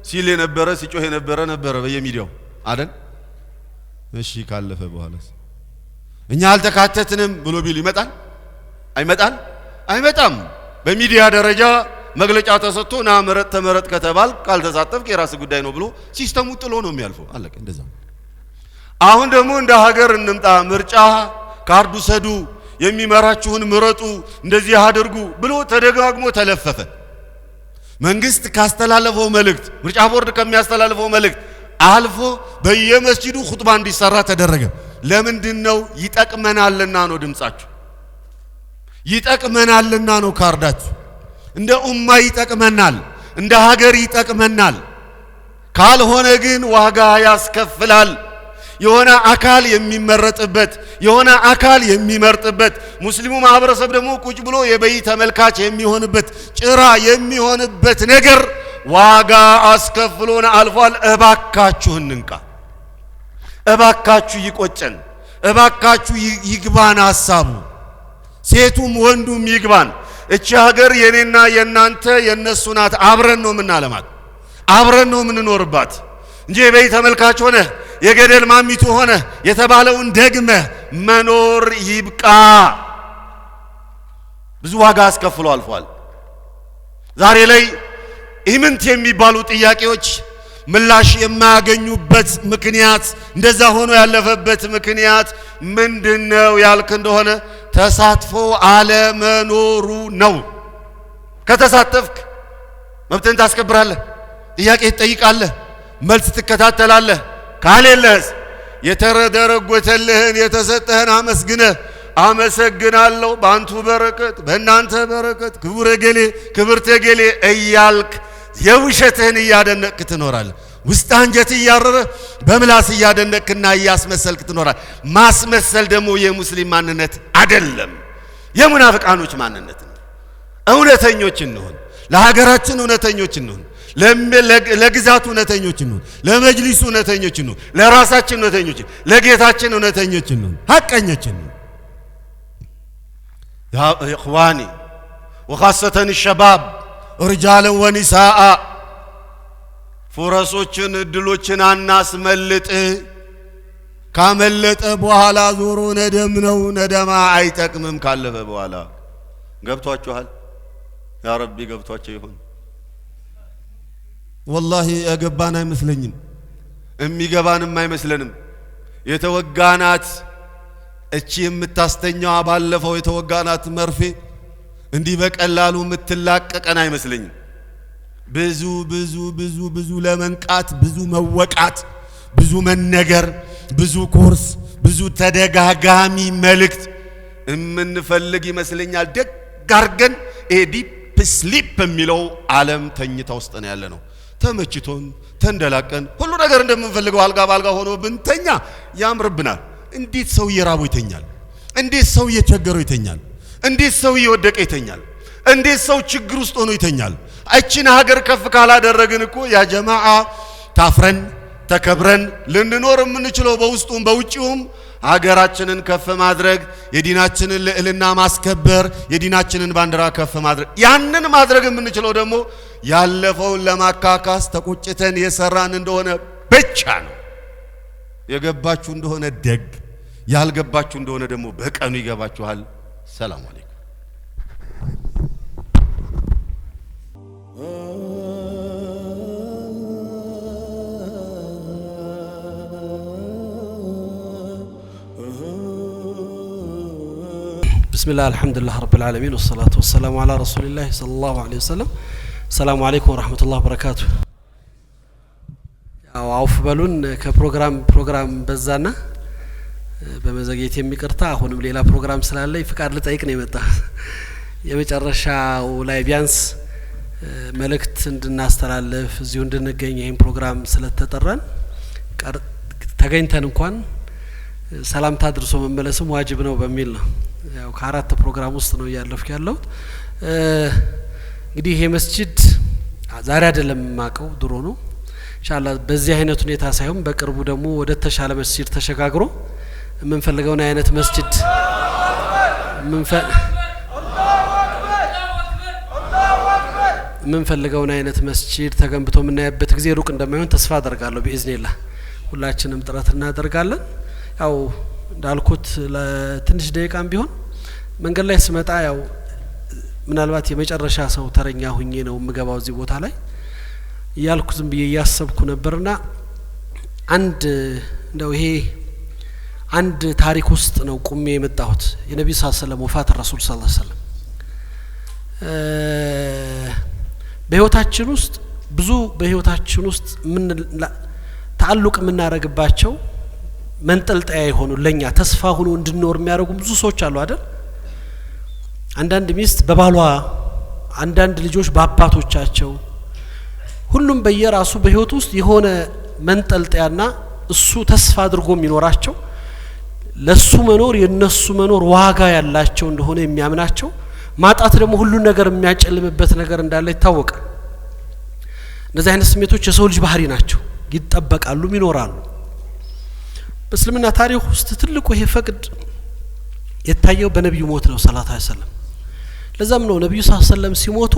ሲል የነበረ ሲጮህ የነበረ በየሚዲያው አይደል እሺ ካለፈ በኋላስ እኛ አልተካተትንም ብሎ ቢል ይመጣል አይመጣም በሚዲያ ደረጃ መግለጫ ተሰጥቶ ና ምረጥ ተመረጥ ከተባል ካልተሳተፍክ የራስ ጉዳይ ነው ብሎ ሲስተሙ ጥሎ ነው የሚያልፈው አለቀ እንደዛ አሁን ደግሞ እንደ ሀገር እንምጣ ምርጫ ካርዱ ሰዱ የሚመራችሁን ምረጡ እንደዚህ አድርጉ ብሎ ተደጋግሞ ተለፈፈ መንግስት ካስተላለፈው መልእክት ምርጫ ቦርድ ከሚያስተላልፈው መልእክት አልፎ በየመስጂዱ ኹጥባ እንዲሰራ ተደረገ ለምንድነው ይጠቅመናልና ነው ድምጻችሁ ይጠቅመናልና ነው ካርዳችሁ እንደ ኡማ ይጠቅመናል እንደ ሀገር ይጠቅመናል ካልሆነ ግን ዋጋ ያስከፍላል የሆነ አካል የሚመረጥበት የሆነ አካል የሚመርጥበት ሙስሊሙ ማህበረሰብ ደግሞ ቁጭ ብሎ የበይ ተመልካች የሚሆንበት ጭራ የሚሆንበት ነገር ዋጋ አስከፍሎና አልፏል እባካችሁ እንንቃ እባካችሁ ይቆጨን እባካችሁ ይግባን ሐሳቡ ሴቱም ወንዱም ይግባን እቺ ሀገር የኔና የናንተ የነሱ ናት አብረን ነው ምናለማት አብረን ነው ምንኖርባት እንጂ በይ ተመልካች ሆነ የገደል ማሚቱ ሆነ የተባለውን ደግመ መኖር ይብቃ ብዙ ዋጋ አስከፍሎ አልፏል ዛሬ ላይ ኢምንት የሚባሉ ጥያቄዎች ምላሽ የማያገኙበት ምክንያት እንደዛ ሆኖ ያለፈበት ምክንያት ምንድነው ያልክ እንደሆነ ተሳትፎ አለ መኖሩ ነው ከተሳተፍክ መብትህን ታስከብራለህ ጥያቄ ትጠይቃለህ መልስ ትከታተላለህ ካለለስ የተረደረጎተልህን የተሰጠህን አመስግነህ አመሰግናለሁ ባንቱ በረከት በእናንተ በረከት ክቡር ገሌ ክብርት ገሌ እያልክ የውሸትህን ያደነቅክ ትኖራለህ ውስጥ አንጀት ያረረ በምላስ ያደነቅክና ያስመሰልክ ትኖራለህ ማስመሰል ደግሞ የሙስሊም ማንነት አይደለም የሙናፊቃኖች ማንነት ነው እውነተኞች እንሆን ለሀገራችን እውነተኞች እንሆን ለግዛቱ እውነተኞች እንሆን ለመጅሊሱ እውነተኞች እንሆን ለራሳችን እውነተኞች ለጌታችን እውነተኞች እንሆን ሐቀኞች እንሆን يا اخواني وخاصه الشباب رجالا ونساء فرصዎችን እድሎችን አናስመልጥ ካመለጠ በኋላ ዞሮ ነደም ነው ነደማ አይጠቅምም ካለፈ በኋላ ገብቷችኋል ያ ረቢ ገብቷችሁ ይሁን والله ያገባን አይመስለኝም የሚገባንም አይመስለንም የተወጋናት እቺ የምታስተኛው ባለፈው የተወጋናት መርፌ እንዲህ በቀላሉ ምትላቀቀን አይመስለኝም ብዙ ለመንቃት ብዙ መወቃት ብዙ መነገር ብዙ ኮርስ ብዙ ተደጋጋሚ መልእክት እምንፈልግ ይመስለኛል ደጋርገን ዲፕ ስሊፕ የሚለው ዓለም ተኝታ ውስጥ ነው ያለነው ተመችቶን ተንደላቀን ሁሉ ነገር እንደምንፈልገው አልጋ ባልጋ ሆኖ ብንተኛ ያምርብናል እንዴት ሰው ይራቦ ይተኛል እንዴት ሰው እየቸገረው ይተኛል እንዴት ሰው ይወደቀ ይተኛል እንዴት ሰው ችግር ውስጥ ሆኖ ይተኛል እቺን ሀገር ከፍ ካላደረግን እኮ ያ ጀማዓ ታፍረን ተከብረን ልንኖር የምንችለው በውስጡም በውጪውም ሀገራችንን ከፍ ማድረግ የዲናችንን ልዕልና ማስከበር የዲናችንን ባንዲራ ከፍ ማድረግ ያንን ማድረግ የምንችለው ደግሞ ያለፈውን ለማካካስ ተቆጭተን የሰራን እንደሆነ ብቻ ነው የገባችሁ እንደሆነ ደግ ያልገባችሁ እንደሆነ ደግሞ በቀኑ ይገባችኋል ሰላም አለይኩም بسم الله الحمد لله رب العالمين والصلاة والسلام على رسول الله صلى الله عليه وسلم السلام عليكم ورحمة الله وبركاته አውፍ በሉን ከፕሮግራም በዛና በመዘግየት የሚቀርታ አሁንም ሌላ ፕሮግራም ስላለኝ ፍቃድ ልጠይቅ ነው የመጣ የመጨረሻው ላይ ቢያንስ መልእክት እንድናስተላልፍ እዚሁ እንድንገኝ ይሄን ፕሮግራም ስለተጠራን ተገኝተን እንኳን ሰላምታ አድርሶ መመለስም ዋጅብ ነው በሚል ነው ያው ከአራት ፕሮግራም ውስጥ ነው ያለፍኩ ያለሁት እንግዲህ ይሄ መስጂድ ዛሬ አይደለም ማቀው ድሮ ነው ኢንሻአላህ በዚህ አይነት ሁኔታ ሳይሆን በቅርቡ ደግሞ ወደ ተሻለ መስጂድ ተሸጋግሮ የምንፈልገውን አይነት መስጂድ የምንፈልገውን አይነት መስጂድ ተገንብቶ የምናይበት ጊዜ ሩቅ እንደማይሆን ተስፋ አደርጋለሁ በኢዝኒላህ ሁላችንም ጥረት እናደርጋለን ያው እንዳልኩት ለትንሽ ደቂቃም ቢሆን መንገድ ላይ ስመጣ ያው ምናልባት የመጨረሻ ሰው ተረኛ ሆኜ ነው ምገባው እዚህ ቦታ ላይ ያልኩ ዝም ብዬ ያሰብኩ ነበርና አንድ እንደው ይሄ አንድ ታሪክ ውስጥ ነው ቁሜ የመጣሁት የነብዩ ሰለላሁ ዐለይሂ ወሰለም ወፋት ረሱል ሰለላሁ ዐለይሂ ወሰለም በህይወታችን ውስጥ ብዙ በህይወታችን ውስጥ ምን ተዓልቅ የምናረግባቸው መንጠልጣያ ይሆኑ ለኛ ተስፋ ሆኖ እንድንኖር የሚያረጉ ብዙ ሰዎች አሉ አይደል አንዳንድ ሚስት በባሏ አንዳንድ ልጆች በአባቶቻቸው ሁሉም በየራሱ በህይወት ውስጥ የሆነ መንጠልጣያና እሱ ተስፋ አድርጎ የሚኖራቸው ለሱ መኖር የነሱ መኖር ዋጋ ያላቸው እንደሆነ የሚያምናቸው ማጣት ደግሞ ሁሉ ነገር የሚያጨልምበት ነገር እንዳለ ይታወቃል እንደዚህ አይነት ስሜቶች የሰው ልጅ ባህሪ ናቸው ይተበቃሉ ይኖራሉ በእስልምና ታሪክ ውስጥ ትልቁ ይሄ ፈቅድ የታየው በነብዩ ሞት ነው ሰለላሁ ዐለይሂ ወሰለም ለዛም ነው ነብዩ ሰለላሁ ዐለይሂ ወሰለም ሲሞቱ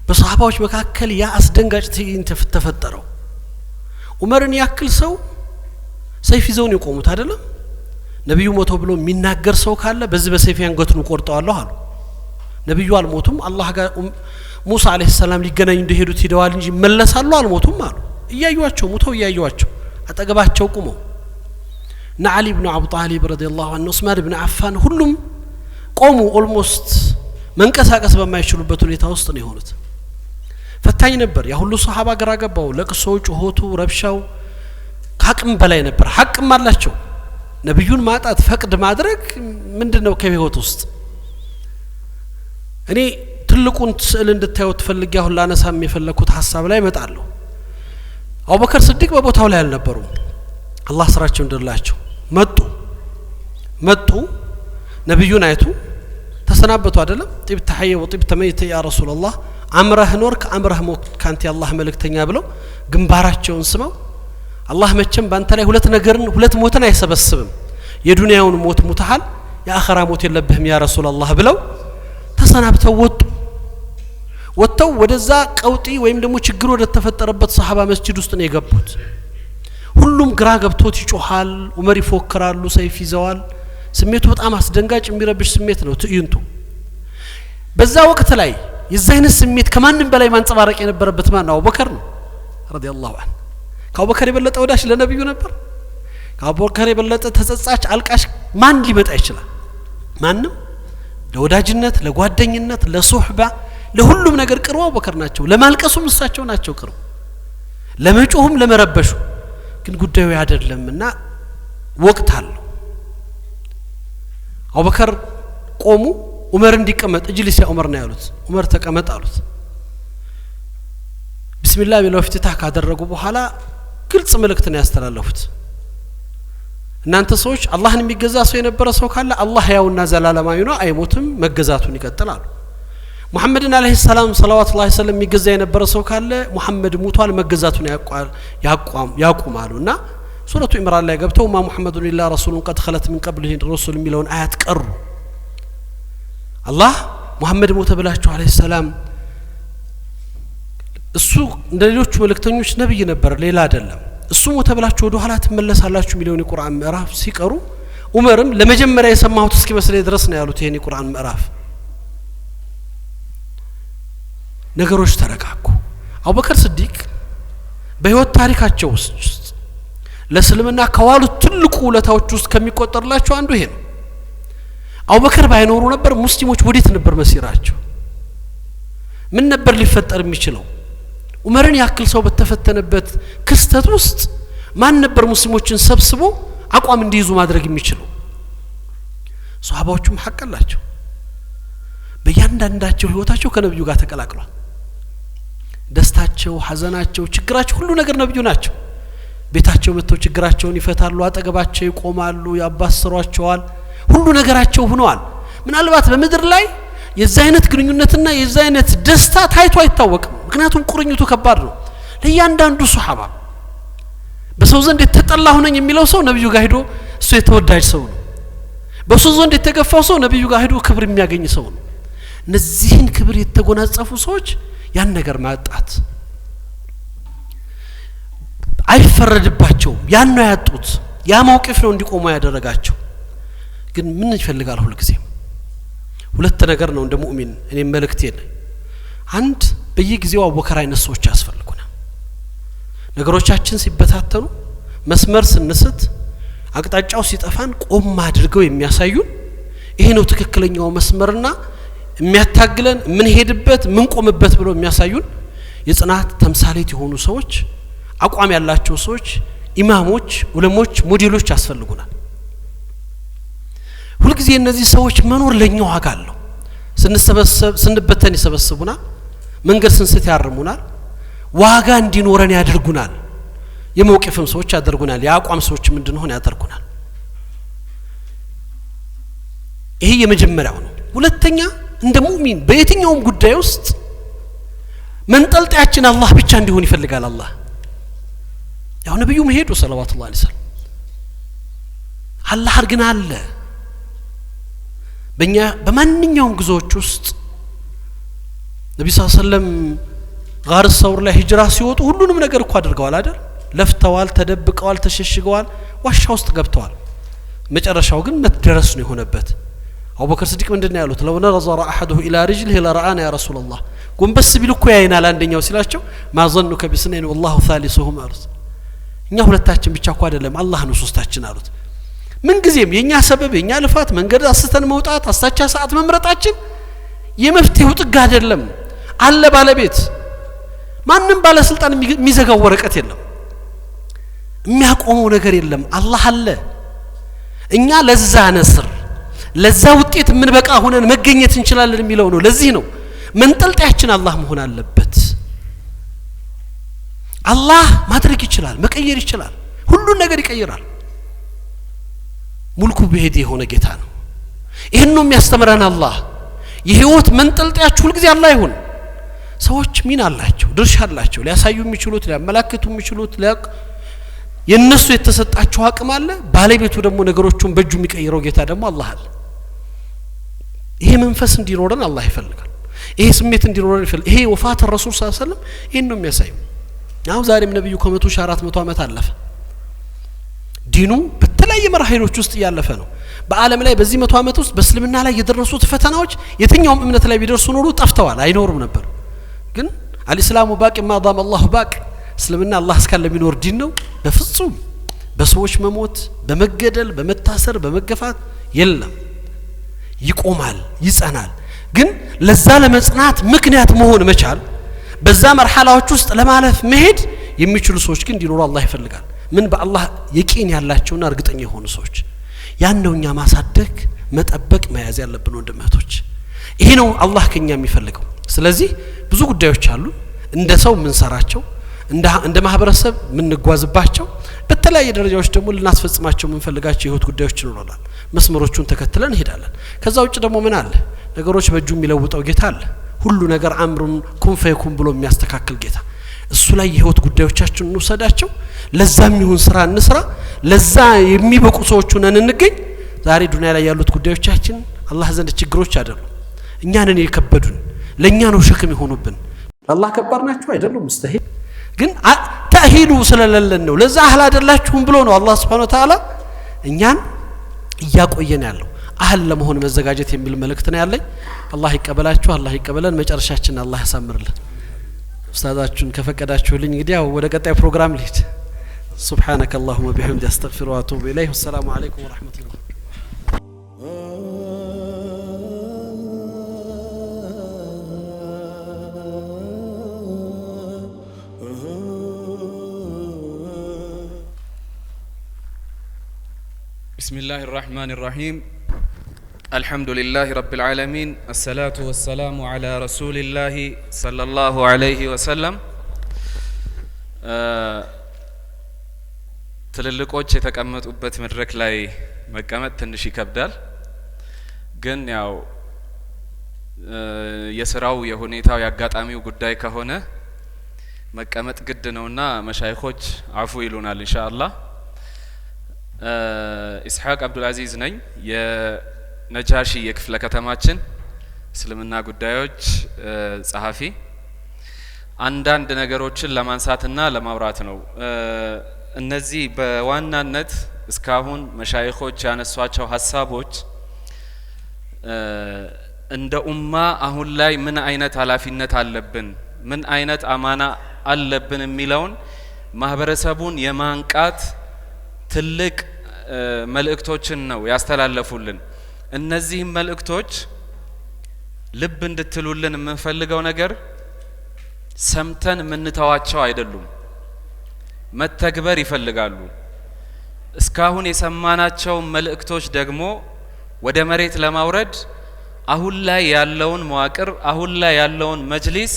በሷሃባዎች መካከል ያ አስደንጋጭ ትዕይንት ተፈጠረው ዑመርን ያክል ሰው ሰይፍ ይዘው ነው የቆሙት አይደለም ነብዩ ሞቶ ብሎ የሚናገር ሰው ካለ በዚህ በሰይፍ አንገቱን ቆርጠዋለሁ አሉ ነብዩ አልሞቱም አላህ ጋር ሙሳ አለይሂ ሰላም ሊገናኙ እንደሄዱት ሄደዋል እንጂ መለሳሉ አልሞቱም አሉ እያዩዋቸው ሞተው እያዩዋቸው አጠገባቸው ቆመው ነዓሊ ኢብኑ አቡ ጣሊብ ረዲየላሁ ዐንሁ ዑስማን ኢብኑ አፋን ሁሉም ቆሙ ኦልሞስት መንቀሳቀስ በማይችሉበት ሁኔታ ውስጥ ነው የሆኑት ፈታኝ ነበር ያ ሁሉ ሱሐባ ግራ ገባው ለቅሶው ጩኸቱ ረብሻው ከአቅም በላይ ነበር ሐቅም አላቸው ነብዩን ማጣት ፈቅድ ማድረግ ምንድነው ከህይወት ውስጥ እኔ ትልቁን ስዕል እንድታዩት ፈልጌ አሁን ላነሳም የፈለኩት ሐሳብ ላይ መጣለሁ አቡበከር ስዲቅ በቦታው ላይ አልነበሩም አላህ ስራቸው እንደላቸው መጡ ነብዩን አይቱ ተሰናበቱ አይደለም ጥብ ተሐየ ወጥብ ተመይተ ያ ረሱላህ አምረህ ኖርክ አምረህ ሞት ካንተ ያላህ መልእክተኛ ብለው ግንባራቸውን ስመው አላህ መቼም ባንተ ላይ ሁለት ሞትን አይሰበስብም የዱንያውን ሞት ሙተሃል የአኺራ ሞት የለብህም ያ ረሱላህ ብለው ተሰናብተው ወጥተው ወደዛ ቀውጢ ወይም ደግሞ ችግር ወደ ተፈጠረበት ሱሐባ መስጂድ ውስጥ ነው የገቡት ሁሉም ግራ ገብቶት ይጮሃል ዑመር ይፎክራሉ ሰይፍ ይዘዋል ስሜቱ በጣም አስደንጋጭ የሚረብሽ ስሜት ነው ትዕይንቱ በዛ ወቅት ላይ የዛይነት ስሜት ከማንንም በላይ ማንጸባረቅ የነበረበት ማን ነው አቡበከር ነው ረዲየላሁ ዐንሁ ከአቡበከር የበለጠ ወዳሽ ለነብዩ ነበር ከአቡበከር የበለጠ ተጸጻች አልቃሽ ማን ሊመጣ ይችላል ማንንም ለወዳጅነት ለጓደኝነት ለሱህባ ለሁሉም ነገር ቅርብ አቡበከር ናቸው ለማልቀሱም እሳቸው ናቸው ቅርብ ለመጮህም ለመረበሹ ግን ጉዳዩ አይደለምና ወቅት አለው አቡበከር ቆሙ ዑመር እንዲቀመጥ እጅሊስ ያ ዑመር ነው ያሉት ዑመር ተቀመጥ አሉት ቢስሚላህ ብለው ፍትታህ ካደረጉ በኋላ ግልጽ መልእክት ነው ያስተላለፉት እናንተ ሰዎች አላህን የሚገዛ ሰው የነበረ ሰው ካለ አላህ ያውና ዘላለማዊ ነው አይሞትም መገዛቱን ይቀጥላል ሙሐመድን አለይሂ ሰላም ሰለላሁ ዐለይሂ ወሰለም የሚገዛ የነበረ ሰው ካለ ሙሐመድ ሞቷል መገዛቱን ያቆማሉና ሱረቱ ኢምራን ላይ ገብተው ማ ሙሐመዱን ኢላ ረሱሉን ቀድ ኸለት ምን ቀብሊሂ ረሱል የሚለውን አያት ቀሩ አላህ ሙሐመድ ሞተ ብላችሁ አለይሂ ሰላም እሱ እንደሌሎቹ መልእክተኞች ነብይ ነበር ሌላ አይደለም እሱ ሞተ ብላችሁ ወደ ኋላ ተመለሳላችሁ የሚለውን የቁርአን ምዕራፍ ሲቀሩ ዑመርም ለመጀመሪያ የሰማሁት እስኪ መስለኝ ድረስ ነው ያሉት ይሄን የቁርአን ምዕራፍ ነገሮች ተረጋጉ አቡበከር ስዲቅ በህይወት ታሪካቸው ውስጥ ለእስልምና ከዋሉት ትልቁ ውለታዎች ውስጥ ከሚቆጠርላቸው አንዱ ይሄ ነው አቡበከር ባይኖሩ ነበር ሙስሊሞች ወዴት ነበር መስይራቸው ምን ነበር ሊፈጠር የሚችለው ዑመርን ያክል ሰው በተፈተነበት ክስተት ውስጥ ማን ነበር ሙስሊሞችን ሰብስቦ አቋም እንዲይዙ ማድረግ የሚችለው ሷሃባዎቹም ሐቅ አላቸው በእያንዳንዳቸው ህይወታቸው ከነብዩ ጋር ተቀላቅሏል ደስታቸው ሐዘናቸው ችግራቸው ሁሉ ነገር ነብዩ ናቸው ቤታቸው መጥተው ችግራቸውን ይፈታሉ አጠገባቸው ይቆማሉ ያባስሯቸዋል ሁሉ ነገራቸው ሆነዋል ምናልባት በመድር ላይ የዛ አይነት ግንኙነትና የዛ አይነት ደስታ ታይቶ አይታወቅም ምክንያቱም ቁርኝቱ ከባድ ነው ለእያንዳንዱ ሱሐባ በሰው ዘንድ የተጠላሁ ነኝ የሚለው ሰው ነብዩ ጋር ሄዶ እሱ የተወዳጅ ሰው ነው በሰው ዘንድ የተገፋው ሰው ነብዩ ጋር ሄዶ ክብር የሚያገኝ ሰው ነው እነዚህን ክብር የተጎናጸፉ ሰዎች ያን ነገር ማጣት አይፈረድባቸውም ያን ነው ያጡት ያ መውቂፍ ነው እንዲቆሙ ያደረጋቸው ግን ምን ይፈልጋል ሁሉ ጊዜ ሁለት ነገር ነው እንደ ሙእሚን እኔ መልእክቴ ነው አንድ በየጊዜው አቡበከር አይነት ሰዎች ያስፈልጉናል ነገሮቻችን ሲበታተኑ መስመር ስንስት አቅጣጫው ሲጠፋን ቆም አድርገው የሚያሳዩን ይሄ ነው ትክክለኛው መስመርና የሚያታግለን ምን ሄድበት ምን ቆምበት ብሎ የሚያሳዩን የጽናት ተምሳሌት የሆኑ ሰዎች አቋም ያላቸው ሰዎች ኢማሞች ዑለሞች ሞዴሎች ያስፈልጉናል ሁሉ ጊዜ እነዚህ ሰዎች መኖር ለኛ ዋጋ አለው ስንሰበሰብ ስንበተን ይሰበስቡናል መንገድ ስንስት ያርሙናል ዋጋ እንዲኖረን ያደርጉናል የመውቂፍም ሰዎች ያደርጉናል ያቋም ሰዎች ምንድነው ያደርጉናል ይሄ የመጀመሪያው ነው ሁለተኛ እንደ ሙእሚን በየትኛውም ጉዳይ ውስጥ መንጠልጣያችን አላህ ብቻ እንዲሆን ይፈልጋል አላህ ያው ነብዩ መሄዱ ሰለላሁ ዐለይሂ ወሰለም አላህ ግን አለ በእኛ በማንኛውም ጉዞዎች ውስጥ ነብዩ ሰለላሁ ዐለይሂ ወሰለም ጋር ሰውር ላይ ሂጅራ ሲወጡ ሁሉንም ነገር እኮ አድርገዋል አይደል ለፍተዋል ተደብቀዋል ተሸሽገዋል ዋሻ ውስጥ ገብተዋል መጨረሻው ግን መድረስ ነው የሆነበት አቡበከር ስዲቅ ምንድነው ያሉት لو نظر احده الى رجله لرانا يا رسول الله ጎንበስ ቢል እኮ ያይናል አንደኛው ሲላቸው ما ظنك بسنين والله ثالثهم ارز እኛ ሁለታችን ብቻ እኮ አይደለም አላህ ነው ሶስታችን አሉት ምን ጊዜም የኛ ሰበብ የኛ ልፋት መንገድ አስተን መውጣት አሳቻ ሰዓት መምረጣችን የመፍትሄው ጥግ አይደለም አለ ባለቤት ማንንም ባለስልጣን የሚዘጋው ወረቀት የለም የሚያቆመው ነገር የለም አላህ አለ እኛ ለዛ ነስር ለዛ ውጤት ምን በቃ ሆነን መገኘት እንችላለን የሚለው ነው ለዚህ ነው መንጠልጣያችን አላህ መሆን አለበት አላህ ማድረግ ይችላል መቀየር ይችላል ሁሉ ነገር ይቀየራል ሙልኩ በሄድ የሆነ ጌታ ነው ይሄን ነው የሚያስተምረን አላህ የህይወት መንጠልጣያችሁ ሁሉ ጊዜ አላህ ይሁን ሰዎች ምን አላቸው ድርሻ አላቸው ሊያሳዩ የሚችሉት ሊያመላክቱ የሚችሉት የነሱ የተሰጣቸው አቅም አለ ባለቤቱ ደግሞ ነገሮቹን በእጁ የሚቀይረው ጌታ ደግሞ አላህ አለ ይሄ መንፈስ እንዲኖረን አላህ ይፈልጋል ይሄ ስሜት እንዲኖረን ይፈልጋል ይሄ ወፋት ረሱል ሰለላሁ ዐለይሂ ወሰለም ይሄን ነው የሚያሳየው አው ዛሬም ነብዩ ከ1400 ዓመት አለፈ ዲኑ በተለያየ መራሂሎች ውስጥ ያለፈ ነው በአለም ላይ በዚህ 100 ዓመት ውስጥ በእስልምና ላይ የደረሱት ፈተናዎች የትኛውም እምነት ላይ ቢደርሱ ኖሮ ጠፍተዋል አይኖርም ነበር ግን አልእስላሙ ባቂ ማዳም አላሁ ባቂ እስልምና አላህ እስካለ የሚኖር ዲን ነው በፍጹም በሰዎች መሞት በመገደል በመታሰር በመገፋት የለም ይቆማል ይጸናል ግን ለዛ ለመጽናት ምክንያት መሆን መቻል በዛ መርሐላዎች ውስጥ ለማለፍ መሄድ የሚችሉ ሰዎች ግን እንዲኖሩ አላህ ይፈልጋል ምን በአላህ የቂን ያላቸውና እርግጠኛ የሆኑ ሰዎች ያን ነውኛ ማሳደግ መጠበቅ መያዝ ያለብን ወንድማቶች ይሄ ነው አላህ ከኛ የሚፈልገው ስለዚህ ብዙ ጉዳዮች አሉ እንደ ሰው ምን ሰራቸው እንደ ማህበረሰብ ምን ንጓዝባቸው በተለያየ ደረጃዎች ደግሞ ልናስፈጽማቸው ምን ፈልጋቸው የህይወት ጉዳዮች ይኖራሉ መስመሮቹን ተከትለን ሄዳለን ከዛ ውጭ ደግሞ ምን አለ ነገሮች በእጁ የሚለውጠው ጌታ አለ ሁሉ ነገር አምሩን ኩን ፈይኩን ብሎ የሚያስተካክል ጌታ እሱ ላይ የህይወት ጉዳዮቻችንን እንውሰዳቸው ለዛም ይሁን ስራ እንስራ ለዛ የሚበቁ ሰዎች ሆነን እንገኝ ዛሬ ዱንያ ላይ ያሉት ጉዳዮቻችን አላህ ዘንድ ችግሮች አይደሉም እኛንን የከበዱን ለኛ ነው ሸክም ይሆኑብን አላህ ከባድ ናቸው አይደሉም ሙስተሂል ግን ተአሂሉ ስለሌለን ነው ለዛ አህል አይደላችሁም ብሎ ነው አላህ Subhanahu Wa Ta'ala እኛን እያቆየን ያለው አህል ለመሆን መዘጋጀት የሚል መልእክት ነው ያለኝ አላህ ይቀበላችሁ አላህ ይቀበለን መጨረሻችን አላህ ያሳምርልን ኡስታዳችሁን ከፈቀዳችሁልኝ እንግዲህ ያው ወደ ቀጣይ ፕሮግራም ልሂድ سبحانك اللهم وبحمدك استغفر واتوب اليه والسلام عليكم ورحمه الله بسم الله الرحمن الرحيم الحمد لله رب العالمين الصلاة والسلام على رسول الله صلى الله عليه وسلم ትልልቆች የተቀመጡበት መድረክ ላይ መቀመጥ ትንሽ ይከብዳል ግን ያው የሥራው የሁኔታው ያጋጣሚው ጉዳይ ከሆነ መቀመጥ ግድ ነውና መሻይኾች አፉ ይሉናል ኢንሻአላህ ኢስሐቅ አብዱልአዚዝ ነኝ የነጃሺ የክፍለ ከተማችን እስልምና ጉዳዮች ጸሐፊ አንዳንድ ነገሮችን ለማንሳትና ለማውራት ነው። እነዚህ በዋናነት እስካሁን መሻይኾች ያነሷቸው ሐሳቦች እንደ ኡማ አሁን ላይ ምን አይነት ኃላፊነት አለብን፣ ምን አይነት አማና አለብን የሚለውን ማህበረሰቡን የማንቃት ትልቅ መልእክቶችን ነው ያስተላለፉልን። እነዚህ መልእክቶች ልብ እንድትሉልን የምንፈልገው ነገር ሰምተን ምንተዋቸው አይደሉም፣ መተግበር ይፈልጋሉ። እስካሁን የሰማናቸው መልእክቶች ደግሞ ወደ መሬት ለማውረድ አሁን ላይ ያለውን መዋቅር አሁን ላይ ያለውን መጅሊስ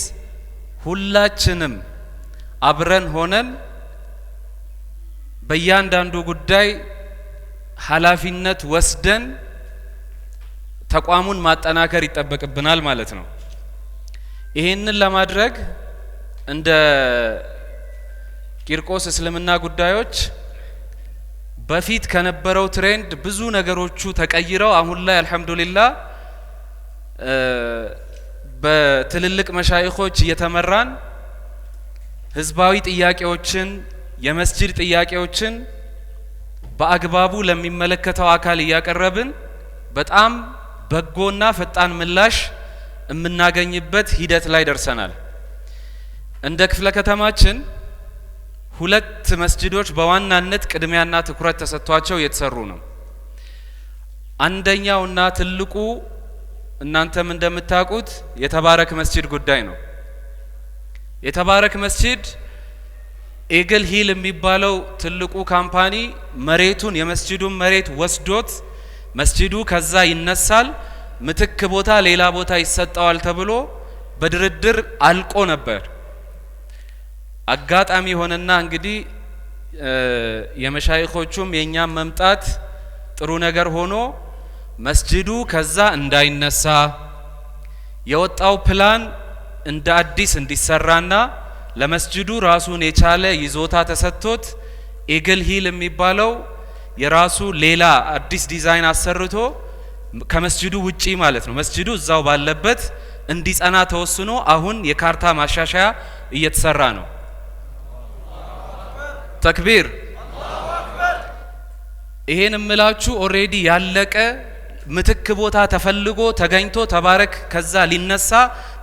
ሁላችንም አብረን ሆነን በእያንዳንዱ ጉዳይ ኃላፊነት ወስደን ተቋሙን ማጠናከር ይጠበቅብናል ማለት ነው። ይሄንን ለማድረግ እንደ ቂርቆስ እስልምና ጉዳዮች በፊት ከነበረው ትሬንድ ብዙ ነገሮቹ ተቀይረው አሁን ላይ አልহামዱሊላህ በትልልቅ መሻይኾች እየተመራን ህዝባዊ ጥያቄዎችን የመስጂድ ጥያቄዎችን በአግባቡ ለሚመለከተው አካል እያቀረብን በጣም በጎና ፈጣን ምላሽ የምናገኝበት ሂደት ላይ ደርሰናል። እንደ ክፍለ ከተማችን ሁለት መስጂዶች በዋናነት ቅድሚያና ትኩረት ተሰጥቷቸው እየተሰሩ ነው። አንደኛውና ትልቁ እናንተም እንደምታውቁት የተባረክ መስጂድ ጉዳይ ነው። የተባረክ መስጂድ ኤግል ሂል የሚባለው ትልቁ ካምፓኒ መሬቱን የመስጂዱን መሬት ወስዶት መስጂዱ ከዛ ይነሳል፣ ምትክ ቦታ ሌላ ቦታ ይሰጣዋል ተብሎ በድርድር አልቆ ነበር። አጋጣሚ ሆነና እንግዲህ የመሻይኾቹም የኛም መምጣት ጥሩ ነገር ሆኖ መስጂዱ ከዛ እንዳይነሳ የወጣው ፕላን እንደ አዲስ እንዲሰራና ለመስጂዱ ራሱን የቻለ ይዞታ ተሰጥቶት ኤግል ሂል የሚባለው የራሱ ሌላ አዲስ ዲዛይን አሰርቶ ከመስጂዱ ውጪ ማለት ነው መስጂዱ እዛው ባለበት እንዲጸና ተወስኖ አሁን የካርታ ማሻሻያ እየተሰራ ነው። ተክቢር። ይሄን እምላችሁ ኦሬዲ ያለቀ ምትክ ቦታ ተፈልጎ ተገኝቶ ተባረክ ከዛ ሊነሳ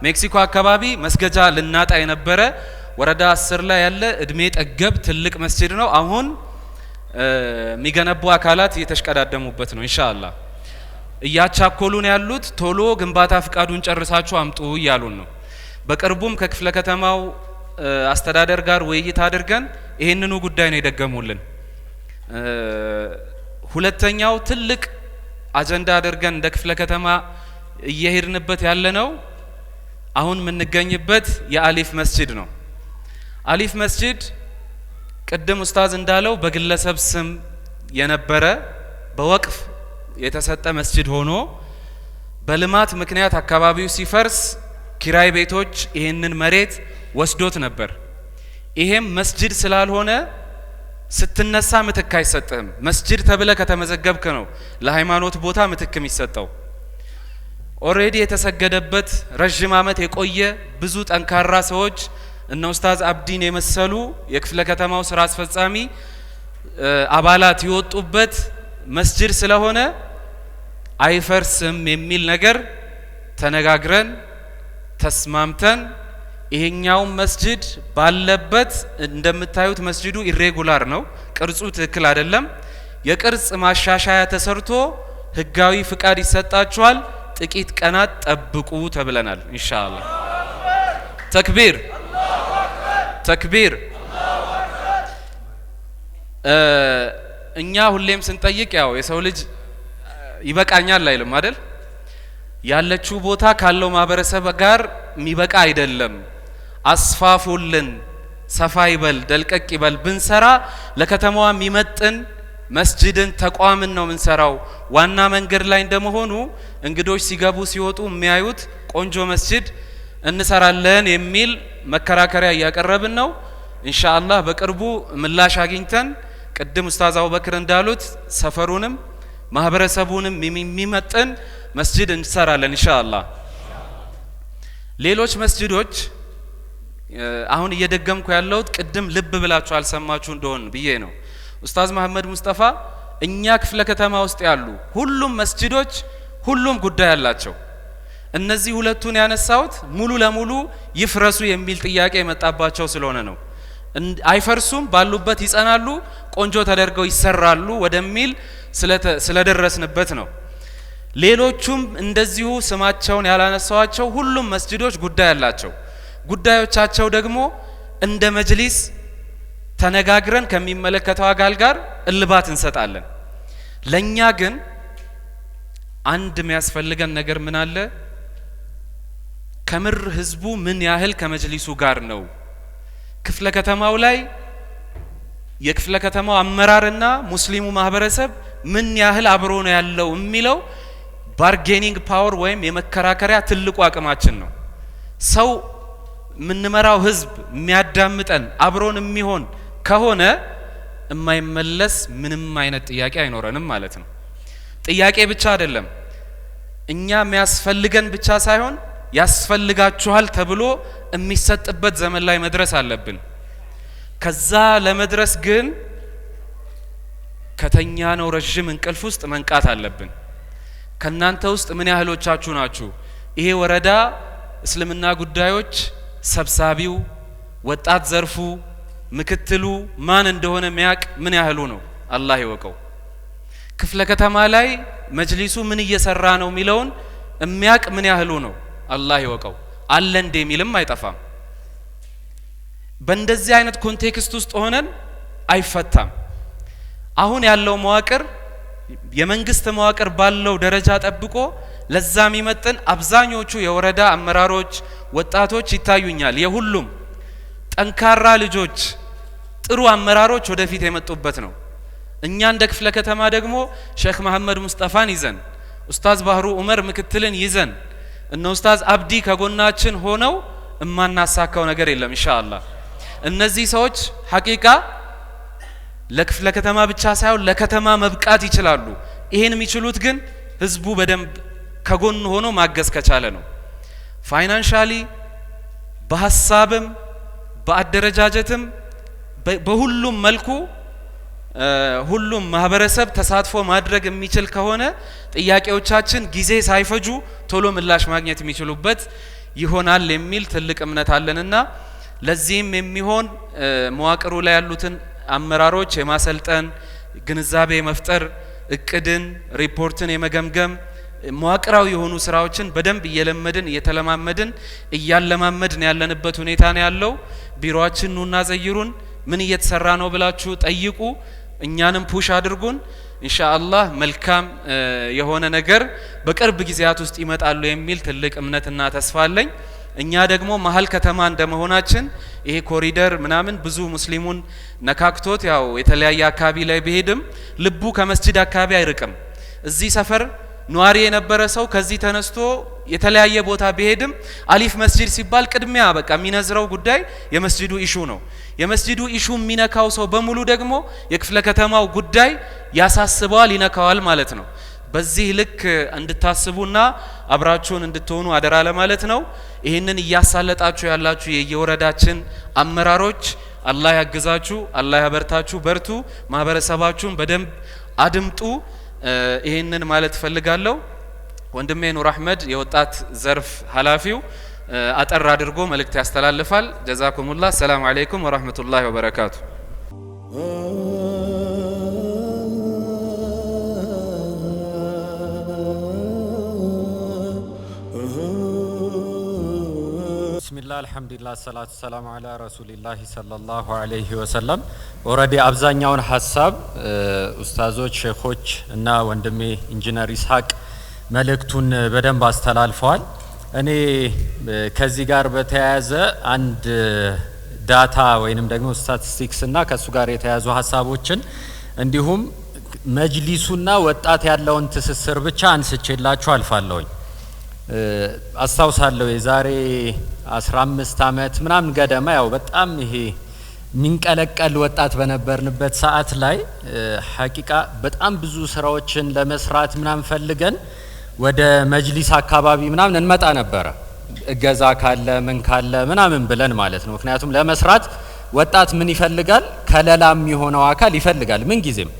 ሜክሲኮ አካባቢ መስገጃ ልናጣ የነበረ ወረዳ 10 ላይ ያለ እድሜ ጠገብ ትልቅ መስጂድ ነው። አሁን የሚገነቡ አካላት እየተሽቀዳደሙበት ነው። ኢንሻአላህ እያቻኮሉን ያሉት ቶሎ ግንባታ ፍቃዱን ጨርሳችሁ አምጡ እያሉን ነው። በቅርቡም ከክፍለ ከተማው አስተዳደር ጋር ውይይት አድርገን ይሄንኑ ጉዳይ ነው የደገሙልን። ሁለተኛው ትልቅ አጀንዳ አድርገን እንደ ክፍለ ከተማ እየሄድንበት ያለነው አሁን የምንገኝበት የአሊፍ መስጂድ ነው። አሊፍ መስጂድ ቅድም ኡስታዝ እንዳለው በግለሰብ ስም የነበረ በወቅፍ የተሰጠ መስጂድ ሆኖ በልማት ምክንያት አካባቢው ሲፈርስ ኪራይ ቤቶች ይሄንን መሬት ወስዶት ነበር። ይሄም መስጂድ ስላልሆነ ስትነሳ ምትክ አይሰጥህም። መስጂድ ተብለ ከተመዘገብክ ነው ለሃይማኖት ቦታ ምትክ የሚሰጠው። ኦሬዲ የተሰገደበት ረጅም ዓመት የቆየ ብዙ ጠንካራ ሰዎች እነ ኡስታዝ አብዲን የመሰሉ የክፍለ ከተማው ስራ አስፈጻሚ አባላት ይወጡበት መስጂድ ስለሆነ አይፈርስም የሚል ነገር ተነጋግረን ተስማምተን ይሄኛው መስጂድ ባለበት እንደምታዩት መስጂዱ ኢሬጉላር ነው፣ ቅርጹ ትክክል አይደለም። የቅርጽ ማሻሻያ ተሰርቶ ህጋዊ ፍቃድ ይሰጣቸዋል። ጥቂት ቀናት ጠብቁ ተብለናል ኢንሻአላህ። ተክቢር ተክቢር። እኛ ሁሌም ስንጠይቅ ያው የሰው ልጅ ይበቃኛል አይልም አይደል? ያለችው ቦታ ካለው ማህበረሰብ ጋር የሚበቃ አይደለም። አስፋፉልን፣ ሰፋ ይበል፣ ደልቀቅ ይበል። ብንሰራ ለከተማዋ የሚመጥን መስጂድን ተቋምን ነው ምንሰራው። ዋና መንገድ ላይ እንደመሆኑ እንግዶች ሲገቡ ሲወጡ የሚያዩት ቆንጆ መስጂድ እንሰራለን የሚል መከራከሪያ እያቀረብን ነው። ኢንሻአላህ በቅርቡ ምላሽ አግኝተን ቅድም ኡስታዝ አቡበክር እንዳሉት ሰፈሩንም ማህበረሰቡንም የሚመጥን መስጂድ እንሰራለን ኢንሻአላህ። ሌሎች መስጂዶች አሁን እየደገምኩ ያለሁት ቅድም ልብ ብላችሁ አልሰማችሁ እንደሆን ብዬ ነው። ኡስታዝ መሐመድ ሙስጠፋ እኛ ክፍለ ከተማ ውስጥ ያሉ ሁሉም መስጂዶች ሁሉም ጉዳይ አላቸው። እነዚህ ሁለቱን ያነሳውት ሙሉ ለሙሉ ይፍረሱ የሚል ጥያቄ የመጣባቸው ስለሆነ ነው። አይፈርሱም፣ ባሉበት ይጸናሉ፣ ቆንጆ ተደርገው ይሰራሉ ወደሚል ስለደረስንበት ነው። ሌሎቹም እንደዚሁ ስማቸውን ያላነሳዋቸው ሁሉም መስጂዶች ጉዳይ አላቸው። ጉዳዮቻቸው ደግሞ እንደ መጅሊስ ተነጋግረን ከሚመለከተው አካል ጋር እልባት እንሰጣለን። ለኛ ግን አንድ የሚያስፈልገን ነገር ምን አለ? ከምር ህዝቡ ምን ያህል ከመጅሊሱ ጋር ነው? ክፍለ ከተማው ላይ የክፍለ ከተማው አመራርና ሙስሊሙ ማህበረሰብ ምን ያህል አብሮ ነው ያለው የሚለው ባርጌኒንግ ፓወር ወይም የመከራከሪያ ትልቁ አቅማችን ነው። ሰው ምንመራው ህዝብ የሚያዳምጠን አብሮን የሚሆን ከሆነ የማይመለስ ምንም አይነት ጥያቄ አይኖረንም ማለት ነው። ጥያቄ ብቻ አይደለም፣ እኛ የሚያስፈልገን ብቻ ሳይሆን ያስፈልጋችኋል ተብሎ የሚሰጥበት ዘመን ላይ መድረስ አለብን። ከዛ ለመድረስ ግን ከተኛ ነው ረጅም እንቅልፍ ውስጥ መንቃት አለብን። ከናንተ ውስጥ ምን ያህሎቻችሁ ናችሁ ይሄ ወረዳ እስልምና ጉዳዮች ሰብሳቢው ወጣት ዘርፉ ምክትሉ ማን እንደሆነ የሚያቅ ምን ያህሉ ነው? አላህ ይወቀው። ክፍለ ከተማ ላይ መጅሊሱ ምን እየሰራ ነው የሚለውን የሚያቅ ምን ያህሉ ነው? አላህ ይወቀው። አለ እንደ የሚልም አይጠፋም። በእንደዚህ አይነት ኮንቴክስት ውስጥ ሆነን አይፈታም። አሁን ያለው መዋቅር የመንግስት መዋቅር ባለው ደረጃ ጠብቆ ለዛ የሚመጥን አብዛኞቹ የወረዳ አመራሮች ወጣቶች ይታዩኛል። የሁሉም ጠንካራ ልጆች ጥሩ አመራሮች ወደፊት የመጡበት ነው። እኛ እንደ ክፍለ ከተማ ደግሞ ሼክ መሐመድ ሙስጠፋን ይዘን ኡስታዝ ባህሩ ዑመር ምክትልን ይዘን እነ ኡስታዝ አብዲ ከጎናችን ሆነው እማናሳካው ነገር የለም ኢንሻአላህ። እነዚህ ሰዎች ሐቂቃ ለክፍለ ከተማ ብቻ ሳይሆን ለከተማ መብቃት ይችላሉ። ይሄን የሚችሉት ግን ህዝቡ በደንብ ከጎን ሆኖ ማገዝ ከቻለ ነው። ፋይናንሻሊ በሐሳብም በአደረጃጀትም በሁሉም መልኩ ሁሉም ማህበረሰብ ተሳትፎ ማድረግ የሚችል ከሆነ ጥያቄዎቻችን ጊዜ ሳይፈጁ ቶሎ ምላሽ ማግኘት የሚችሉበት ይሆናል የሚል ትልቅ እምነት አለንና ለዚህም የሚሆን መዋቅሩ ላይ ያሉትን አመራሮች የማሰልጠን ግንዛቤ መፍጠር እቅድን ሪፖርትን የመገምገም መዋቅራዊ የሆኑ ስራዎችን በደንብ እየለመድን እየተለማመድን እያለማመድን ያለንበት ሁኔታ ነው ያለው። ቢሮአችን ኑና ዘይሩን ምን እየተሰራ ነው ብላችሁ ጠይቁ፣ እኛንም ፑሽ አድርጉን። ኢንሻአላህ መልካም የሆነ ነገር በቅርብ ጊዜያት ውስጥ ይመጣሉ የሚል ትልቅ እምነትና ተስፋ አለኝ። እኛ ደግሞ መሀል ከተማ እንደመሆናችን ይሄ ኮሪደር ምናምን ብዙ ሙስሊሙን ነካክቶት ያው የተለያየ አካባቢ ላይ ቢሄድም ልቡ ከመስጂድ አካባቢ አይርቅም። እዚህ ሰፈር ኗሪ የነበረ ሰው ከዚህ ተነስቶ የተለያየ ቦታ ቢሄድም አሊፍ መስጂድ ሲባል ቅድሚያ በቃ የሚነዝረው ጉዳይ የመስጂዱ ኢሹ ነው። የመስጂዱ ኢሹ የሚነካው ሰው በሙሉ ደግሞ የክፍለ ከተማው ጉዳይ ያሳስበዋል፣ ይነካዋል ማለት ነው። በዚህ ልክ እንድታስቡና አብራችሁን እንድትሆኑ አደራ ለማለት ነው። ይህንን እያሳለጣችሁ ያላችሁ የየወረዳችን አመራሮች አላህ ያግዛችሁ፣ አላህ ያበርታችሁ፣ በርቱ፣ ማህበረሰባችሁን በደንብ አድምጡ። ይህንን ማለት ፈልጋለሁ። ወንድሜ ኑር አህመድ የወጣት ዘርፍ ኃላፊው አጠር አድርጎ መልእክት ያስተላልፋል። ጀዛኩሙላህ። ሰላም አለይኩም ወራህመቱላሂ ወበረካቱ። ቢስሚላህ አልሐምዱሊላህ ሰላቱ ሰላሙ አላ ረሱሊላህ ሰለላሁ ዐለይሂ ወሰለም። ኦልሬዲ አብዛኛውን ሀሳብ ኡስታዞች ሼኾች እና ወንድሜ ኢንጂነር ኢስሐቅ መልእክቱን በደንብ አስተላልፈዋል። እኔ ከዚህ ጋር በተያያዘ አንድ ዳታ ወይንም ደግሞ ስታቲስቲክስ እና ከሱ ጋር የተያዙ ሀሳቦችን እንዲሁም መጅሊሱና ወጣት ያለውን ትስስር ብቻ አንስቼላችሁ አልፋለሁኝ። አስታውሳለሁ የዛሬ 15 አመት ምናምን ገደማ ያው በጣም ይሄ ሚንቀለቀል ወጣት በነበርንበት ሰዓት ላይ ሐቂቃ በጣም ብዙ ስራዎችን ለመስራት ምናምን ፈልገን ወደ መጅሊስ አካባቢ ምናምን እንመጣ ነበር። እገዛ ካለ ምን ካለ ምናምን ብለን ማለት ነው። ምክንያቱም ለመስራት ወጣት ምን ይፈልጋል? ከለላ የሚሆነው አካል ይፈልጋል። ምን ጊዜም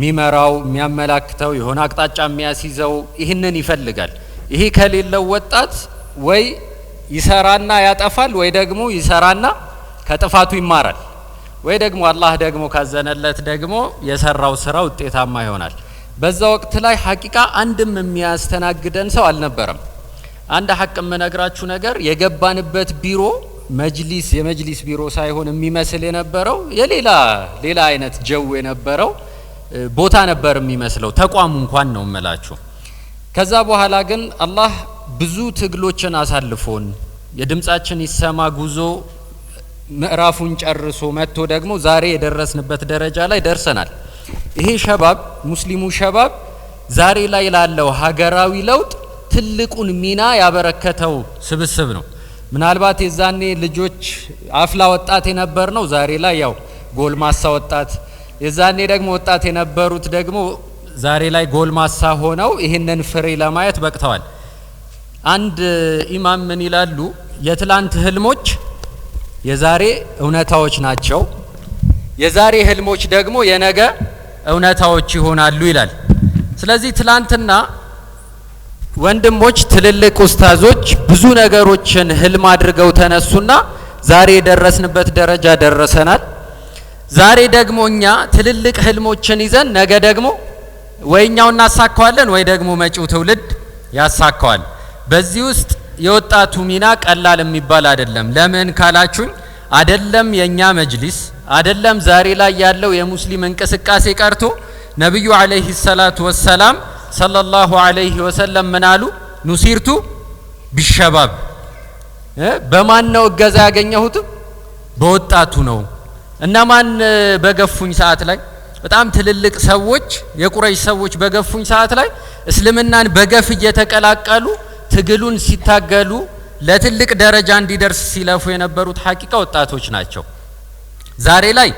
ሚመራው የሚያመላክተው የሆነ አቅጣጫ የሚያስይዘው ይህንን ይፈልጋል። ይሄ ከሌለው ወጣት ወይ ይሰራና ያጠፋል ወይ ደግሞ ይሰራና ከጥፋቱ ይማራል ወይ ደግሞ አላህ ደግሞ ካዘነለት ደግሞ የሰራው ስራ ውጤታማ ይሆናል። በዛ ወቅት ላይ ሐቂቃ አንድም የሚያስተናግደን ሰው አልነበረም። አንድ ሐቅ የምነግራችሁ ነገር የገባንበት ቢሮ መጅሊስ የመጅሊስ ቢሮ ሳይሆን የሚመስል የነበረው ሌላ አይነት ጀው የነበረው ቦታ ነበር የሚመስለው ተቋም እንኳን ነው እምላችሁ። ከዛ በኋላ ግን አላህ ብዙ ትግሎችን አሳልፎን የድምጻችን ይሰማ ጉዞ ምዕራፉን ጨርሶ መጥቶ ደግሞ ዛሬ የደረስንበት ደረጃ ላይ ደርሰናል። ይሄ ሸባብ ሙስሊሙ ሸባብ ዛሬ ላይ ላለው ሀገራዊ ለውጥ ትልቁን ሚና ያበረከተው ስብስብ ነው። ምናልባት የዛኔ ልጆች አፍላ ወጣት የነበር ነው ዛሬ ላይ ያው ጎልማሳ ወጣት፣ የዛኔ ደግሞ ወጣት የነበሩት ደግሞ ዛሬ ላይ ጎልማሳ ሆነው ይህንን ፍሬ ለማየት በቅተዋል። አንድ ኢማም ምን ይላሉ? የትላንት ህልሞች የዛሬ እውነታዎች ናቸው፣ የዛሬ ህልሞች ደግሞ የነገ እውነታዎች ይሆናሉ ይላል። ስለዚህ ትላንትና ወንድሞች ትልልቅ ኡስታዞች ብዙ ነገሮችን ህልም አድርገው ተነሱና ዛሬ የደረስንበት ደረጃ ደረሰናል። ዛሬ ደግሞ እኛ ትልልቅ ህልሞችን ይዘን ነገ ደግሞ ወይኛው እናሳካዋለን ወይ ደግሞ መጪው ትውልድ ያሳካዋል። በዚህ ውስጥ የወጣቱ ሚና ቀላል የሚባል አይደለም። ለምን ካላችሁኝ አይደለም የኛ መጅሊስ አይደለም ዛሬ ላይ ያለው የሙስሊም እንቅስቃሴ ቀርቶ ነብዩ አለይሂ ሰላቱ ወሰላም ሰለላሁ ዐለይሂ ወሰለም ምን አሉ? ኑሲርቱ ቢሸባብ በማን ነው እገዛ ያገኘሁት? በወጣቱ ነው። እና ማን በገፉኝ ሰዓት ላይ በጣም ትልልቅ ሰዎች የቁረይሽ ሰዎች በገፉኝ ሰዓት ላይ እስልምናን በገፍ እየተቀላቀሉ ትግሉን ሲታገሉ ለትልቅ ደረጃ እንዲደርስ ሲለፉ የነበሩት ሐቂቃ ወጣቶች ናቸው። ዛሬ ላይ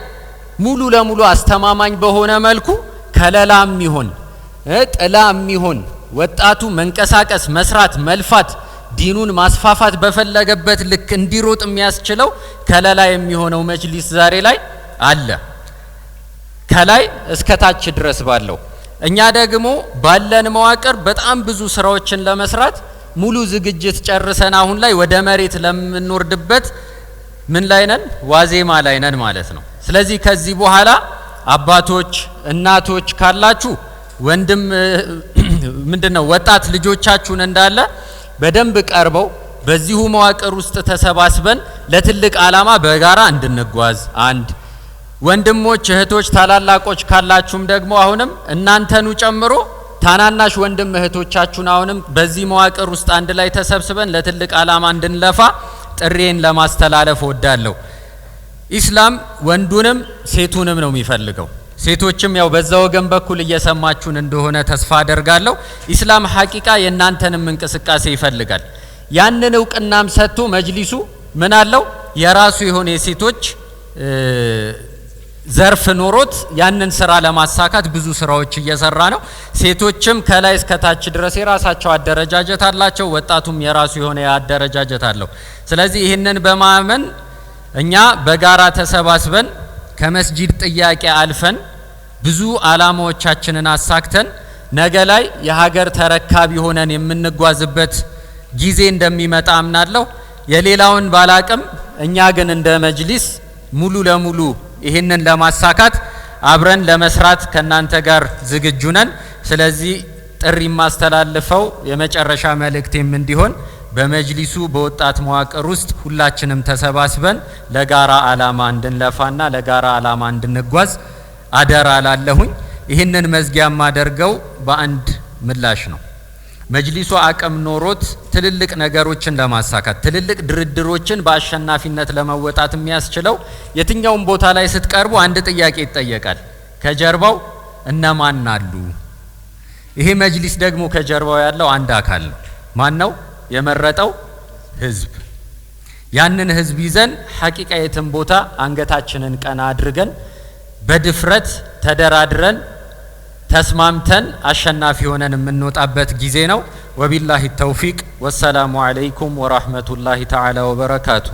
ሙሉ ለሙሉ አስተማማኝ በሆነ መልኩ ከለላም ይሁን ጥላም ይሁን ወጣቱ መንቀሳቀስ፣ መስራት፣ መልፋት ዲኑን ማስፋፋት በፈለገበት ልክ እንዲሮጥ የሚያስችለው ከለላ የሚሆነው መጅሊስ ዛሬ ላይ አለ፣ ከላይ እስከ ታች ድረስ ባለው። እኛ ደግሞ ባለን መዋቅር በጣም ብዙ ስራዎችን ለመስራት ሙሉ ዝግጅት ጨርሰን አሁን ላይ ወደ መሬት ለምንወርድበት ምን ላይ ነን? ዋዜማ ላይ ነን ማለት ነው። ስለዚህ ከዚህ በኋላ አባቶች እናቶች ካላችሁ ወንድም ምንድነው ወጣት ልጆቻችሁን እንዳለ በደንብ ቀርበው በዚሁ መዋቅር ውስጥ ተሰባስበን ለትልቅ ዓላማ በጋራ እንድንጓዝ አንድ ወንድሞች እህቶች ታላላቆች ካላችሁም ደግሞ አሁንም እናንተኑ ጨምሮ ታናናሽ ወንድም እህቶቻችሁን አሁንም በዚህ መዋቅር ውስጥ አንድ ላይ ተሰብስበን ለትልቅ ዓላማ እንድንለፋ ጥሬን ለማስተላለፍ ወዳለሁ። ኢስላም ወንዱንም ሴቱንም ነው የሚፈልገው። ሴቶችም ያው በዛ ወገን በኩል እየሰማችሁን እንደሆነ ተስፋ አደርጋለሁ። ኢስላም ሐቂቃ የእናንተንም እንቅስቃሴ ይፈልጋል። ያንን እውቅናም ሰጥቶ መጅሊሱ ምን አለው? የራሱ የሆነ የሴቶች ዘርፍ ኖሮት ያንን ስራ ለማሳካት ብዙ ስራዎች እየሰራ ነው። ሴቶችም ከላይ እስከ ታች ድረስ የራሳቸው አደረጃጀት አላቸው። ወጣቱም የራሱ የሆነ አደረጃጀት አለው። ስለዚህ ይህንን በማመን እኛ በጋራ ተሰባስበን ከመስጂድ ጥያቄ አልፈን ብዙ አላማዎቻችንን አሳክተን ነገ ላይ የሀገር ተረካቢ ሆነን የምንጓዝበት ጊዜ እንደሚመጣ አምናለሁ። የሌላውን ባላቅም እኛ ግን እንደ መጅሊስ ሙሉ ለሙሉ ይህንን ለማሳካት አብረን ለመስራት ከናንተ ጋር ዝግጁ ነን። ስለዚህ ጥሪ ማስተላልፈው የመጨረሻ መልእክቴም እንዲሆን በመጅሊሱ በወጣት መዋቅር ውስጥ ሁላችንም ተሰባስበን ለጋራ ዓላማ እንድንለፋና ለጋራ ዓላማ እንድንጓዝ አደራ ላለሁኝ። ይህንን መዝጊያ ማደርገው በአንድ ምላሽ ነው። መጅሊሱ አቅም ኖሮት ትልልቅ ነገሮችን ለማሳካት ትልልቅ ድርድሮችን በአሸናፊነት ለመወጣት የሚያስችለው የትኛውም ቦታ ላይ ስትቀርቡ አንድ ጥያቄ ይጠየቃል። ከጀርባው እነማን አሉ? ይሄ መጅሊስ ደግሞ ከጀርባው ያለው አንድ አካል ነው። ማን ነው? የመረጠው ህዝብ። ያንን ህዝብ ይዘን ሐቂቃ የትም ቦታ አንገታችንን ቀና አድርገን በድፍረት ተደራድረን ተስማምተን አሸናፊ ሆነን የምንወጣበት ጊዜ ነው። ወቢላሂ ተውፊቅ ወሰላሙ አለይኩም ወራህመቱላሂ ተዓላ ወበረካቱ።